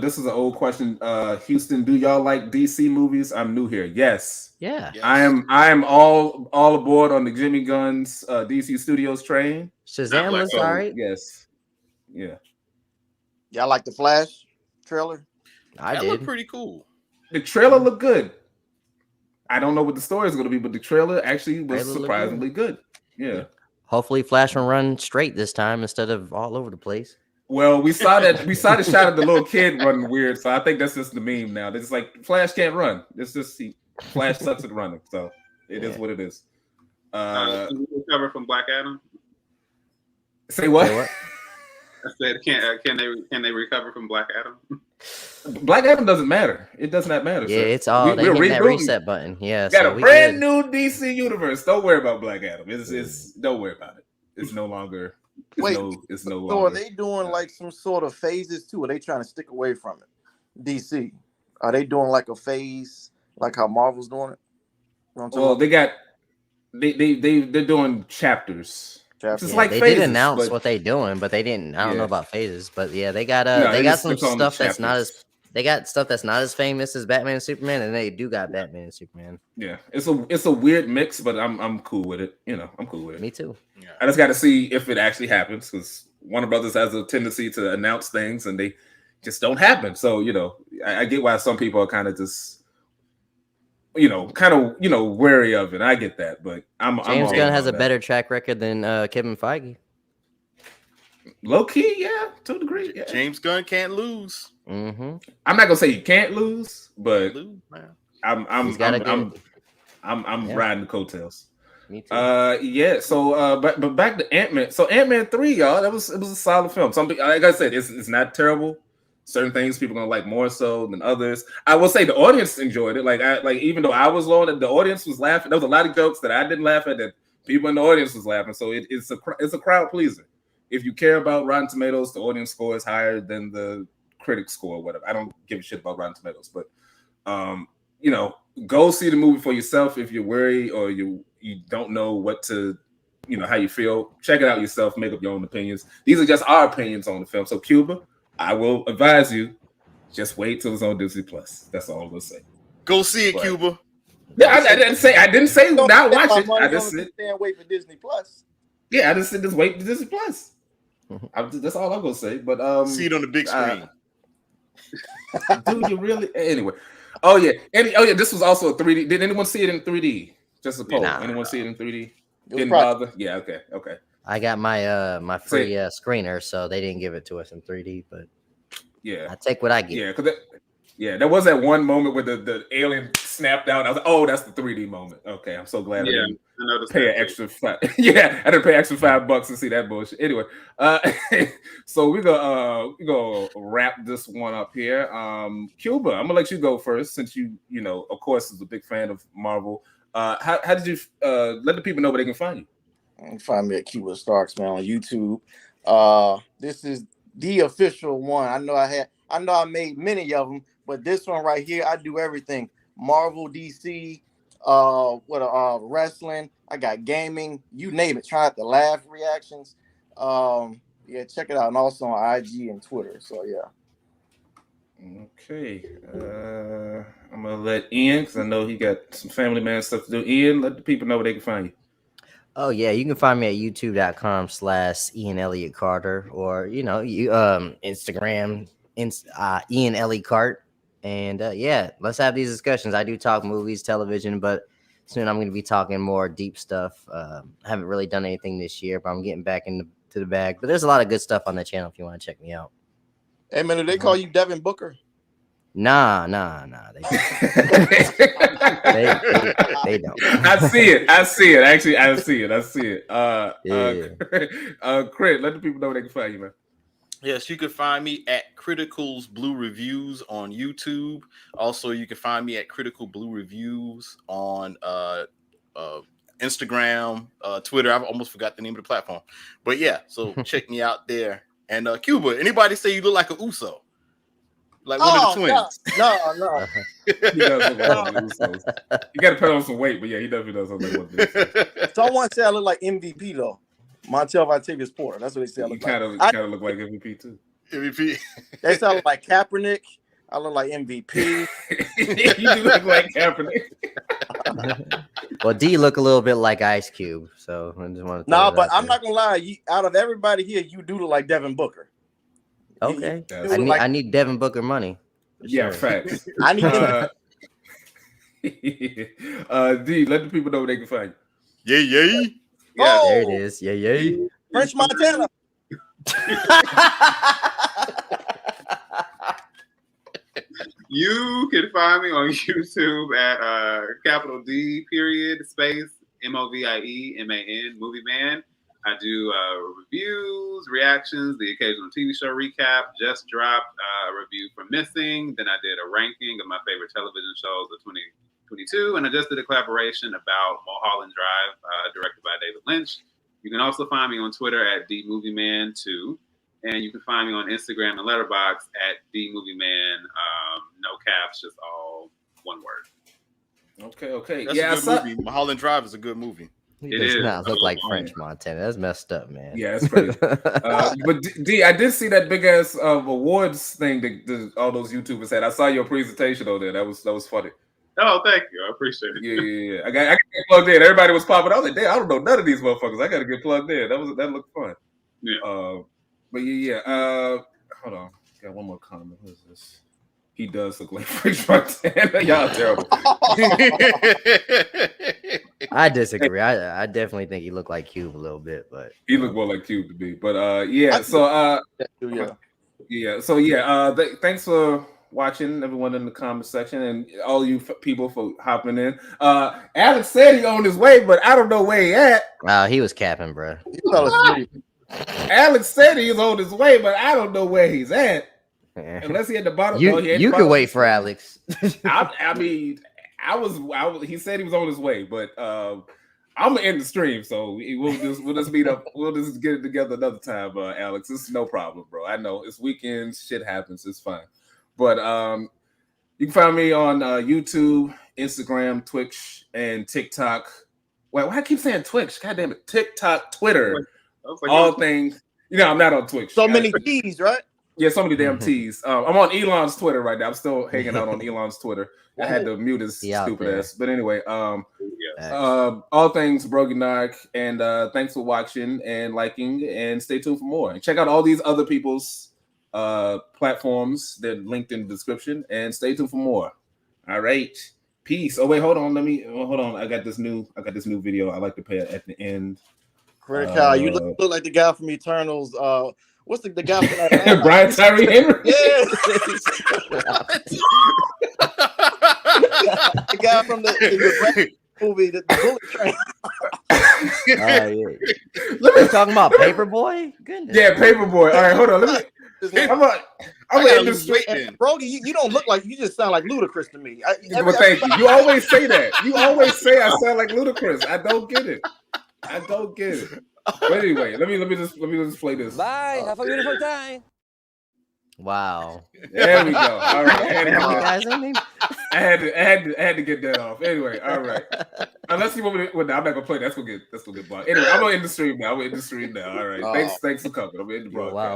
This is an old question. Houston, do y'all like DC movies? I'm new here. Yes. Yeah. Yes. I am all aboard on the Jimmy Gunn's DC Studios train. Shazam looks So, alright. Yes. Yeah. Y'all like the Flash trailer? That looked pretty cool. The trailer looked good. I don't know what the story is going to be, but the trailer actually was surprisingly good. Yeah. Hopefully, Flash will run straight this time instead of all over the place. Well, we saw the shot of the little kid running weird, so I think that's just the meme now. It's like Flash can't run. It's just Flash sucks at running, so it is what it is. Can we recover from Black Adam? Say what? I said, can they recover from Black Adam? Black Adam doesn't matter. It does not matter. Yeah, sir. it's all they hit that reset button. Yeah, got a brand new DC universe. Don't worry about Black Adam. It's don't worry about it. It's no longer. It's no longer. So are they doing like some sort of phases too? Are they trying to stick away from it? DC, are they doing like a phase like how Marvel's doing it? Well, they're doing chapters. Just like they phases, did announce what they're doing, but they didn't. I don't know about phases, but yeah, they got some stuff that's not as. They got stuff that's not as famous as Batman and Superman, and they do got Batman and Superman. Yeah, it's a weird mix, but I'm cool with it. I'm cool with it. Me too. Yeah. I just got to see if it actually happens because Warner Brothers has a tendency to announce things and they just don't happen. So I get why some people are kind of just wary of it. I get that, but James Gunn has a better track record than Kevin Feige. Low key, yeah, to a degree. Yeah. James Gunn can't lose. Mm-hmm. I'm not gonna say he can't lose, but I'm riding the coattails. Me too. Yeah. So, but back to Ant-Man. So Ant-Man 3, y'all, it was a solid film. Like I said, it's not terrible. Certain things people are gonna like more so than others. I will say the audience enjoyed it. Like even though I was low, the audience was laughing. There was a lot of jokes that I didn't laugh at that people in the audience was laughing. So it's a crowd pleaser. If you care about Rotten Tomatoes, the audience score is higher than the critic score or whatever. I don't give a shit about Rotten Tomatoes, but go see the movie for yourself if you're worried or you don't know what to, how you feel. Check it out yourself, make up your own opinions. These are just our opinions on the film. So Cuba, I will advise you, just wait till it's on Disney Plus. That's all I'm gonna say. Go see it, Cuba. Yeah, I didn't say not watch it. I just said and wait for Disney Plus. Yeah, I just said just wait for Disney Plus. That's all I'm gonna say. But see it on the big screen. Dude, you really anyway. Oh yeah. This was also a 3D. Did anyone see it in 3D? Just a poll. Anyone see it in 3D? Didn't bother. Yeah, okay. I got my my free screener, so they didn't give it to us in 3D, but yeah, I take what I get. Yeah, because there was that one moment where the alien snapped out. I was like, oh, that's the 3D moment. Okay, I'm so glad I didn't I noticed pay an extra $5. Yeah, I didn't pay extra $5 to see that bullshit. Anyway, so we're gonna wrap this one up here. CUBA, I'm gonna let you go first since you of course is a big fan of Marvel. How did you let the people know where they can find you? You can find me at CUBA Starks, man, on YouTube. This is the official one. I know I made many of them, but this one right here, I do everything. Marvel, DC, wrestling. I got gaming, you name it. Try not to laugh reactions. Yeah, check it out. And also on IG and Twitter. So yeah. Okay. I'm gonna let Ian, because I know he got some family man stuff to do. Ian, let the people know where they can find you. Oh yeah, you can find me at youtube.com/Ian Elliott Carter, or Instagram, Ian Elliott Cart. And yeah, let's have these discussions. I do talk movies, television, but soon I'm going to be talking more deep stuff. I haven't really done anything this year, but I'm getting back into the bag. But there's a lot of good stuff on the channel if you want to check me out. Hey man, do they call you Devin Booker? Nah. They don't. I see it. Actually, I see it. Crit, let the people know where they can find you, man. Yes, you can find me at Critical's Blue Reviews on YouTube. Also, you can find me at Critical Blue Reviews on Instagram, Twitter. I've almost forgot the name of the platform. But yeah, so check me out there. And CUBA, anybody say you look like a Uso? Like one of the twins. No. He does look like one of the Usos. You got to put on some weight, but yeah, he definitely does look like one of the Usos. Someone said I look like MVP though. Montel Vitavius Porter. That's what they say. You kind of look like MVP too. MVP. They say I look like Kaepernick. I look like MVP. You do look like Kaepernick. Well, D look a little bit like Ice Cube, so I just want to. No, but I'm not gonna lie. Out of everybody here, you do look like Devin Booker. Okay, I need Devin Booker money. Yeah, sure. Facts. I need D, let the people know where they can find you. Yay. Yeah, there it is. Yay. French Montana. You can find me on YouTube at capital D period space MOVIEMAN Movieman. I do reviews, reactions, the occasional TV show recap. Just dropped a review for Missing. Then I did a ranking of my favorite television shows of 2022, and I just did a collaboration about Mulholland Drive, directed by David Lynch. You can also find me on Twitter at DMovieman2, and you can find me on Instagram and Letterboxd at DMovieman. No caps, just all one word. Okay. That's a good movie. Mulholland Drive is a good movie. It does not look like French Montana. That's messed up, man. Yeah, that's crazy. But D, I did see that big ass awards thing that all those YouTubers had. I saw your presentation on there. That was funny. Oh, thank you. I appreciate it. Yeah. I got to get plugged in. Everybody was popping. I was like, damn, I don't know none of these motherfuckers. I got to get plugged in. That looked fun. Yeah. But yeah. Hold on. Got one more comment. What is this? He does look like French Montana. Y'all terrible. I disagree. I definitely think he looked like Cube a little bit, but he looked more like Cube to me. But yeah. So thanks for watching, everyone in the comment section, and all you people for hopping in. Alex said he on his way, but I don't know where he at. He was capping, bro. He fell asleep. Alex said he was on his way, but I don't know where he's at. Unless he at the bottom. You can wait for Alex. I mean, he said he was on his way, but I'm gonna end the stream, so we'll just meet up. We'll just get it together another time, Alex. It's no problem, bro. I know it's weekends, shit happens, it's fine. But you can find me on YouTube, Instagram, Twitch, and TikTok. Wait, why I keep saying Twitch? God damn it, TikTok, Twitter, all things. I'm not on Twitch. So many T's, right? Yeah, so many damn T's. I'm on Elon's Twitter right now. I'm still hanging out on Elon's Twitter. I had to mute his stupid ass. But anyway, all things BrogiNaric, and thanks for watching and liking, and stay tuned for more. And check out all these other people's platforms. They're linked in the description, and stay tuned for more. All right. Peace. Oh wait, hold on. Hold on. I got this new video I like to play at the end. Critical. You look like the guy from Eternals. What's the guy from that? Brian Tyree Henry? Yeah. The guy guy from the movie, the Bullet Train. Yeah. You talking about Paperboy? Goodness. Yeah, Paperboy. All right, hold on. Let me. I'm gotta in the lose street. weight then. Brogi, you don't look like you just sound like Ludacris to me. Well, thank you. You always say that. You always say I sound like Ludacris. I don't get it. But anyway, let me just play this. Bye. Have a beautiful time. Wow. There we go. All right. I had to get that off. Anyway, all right. Unless you want me to, well, no, I'm not gonna play. That's gonna get blocked. Anyway, I'm gonna end the stream now. All right. Thanks for coming. I'm in the broadcast. Wow.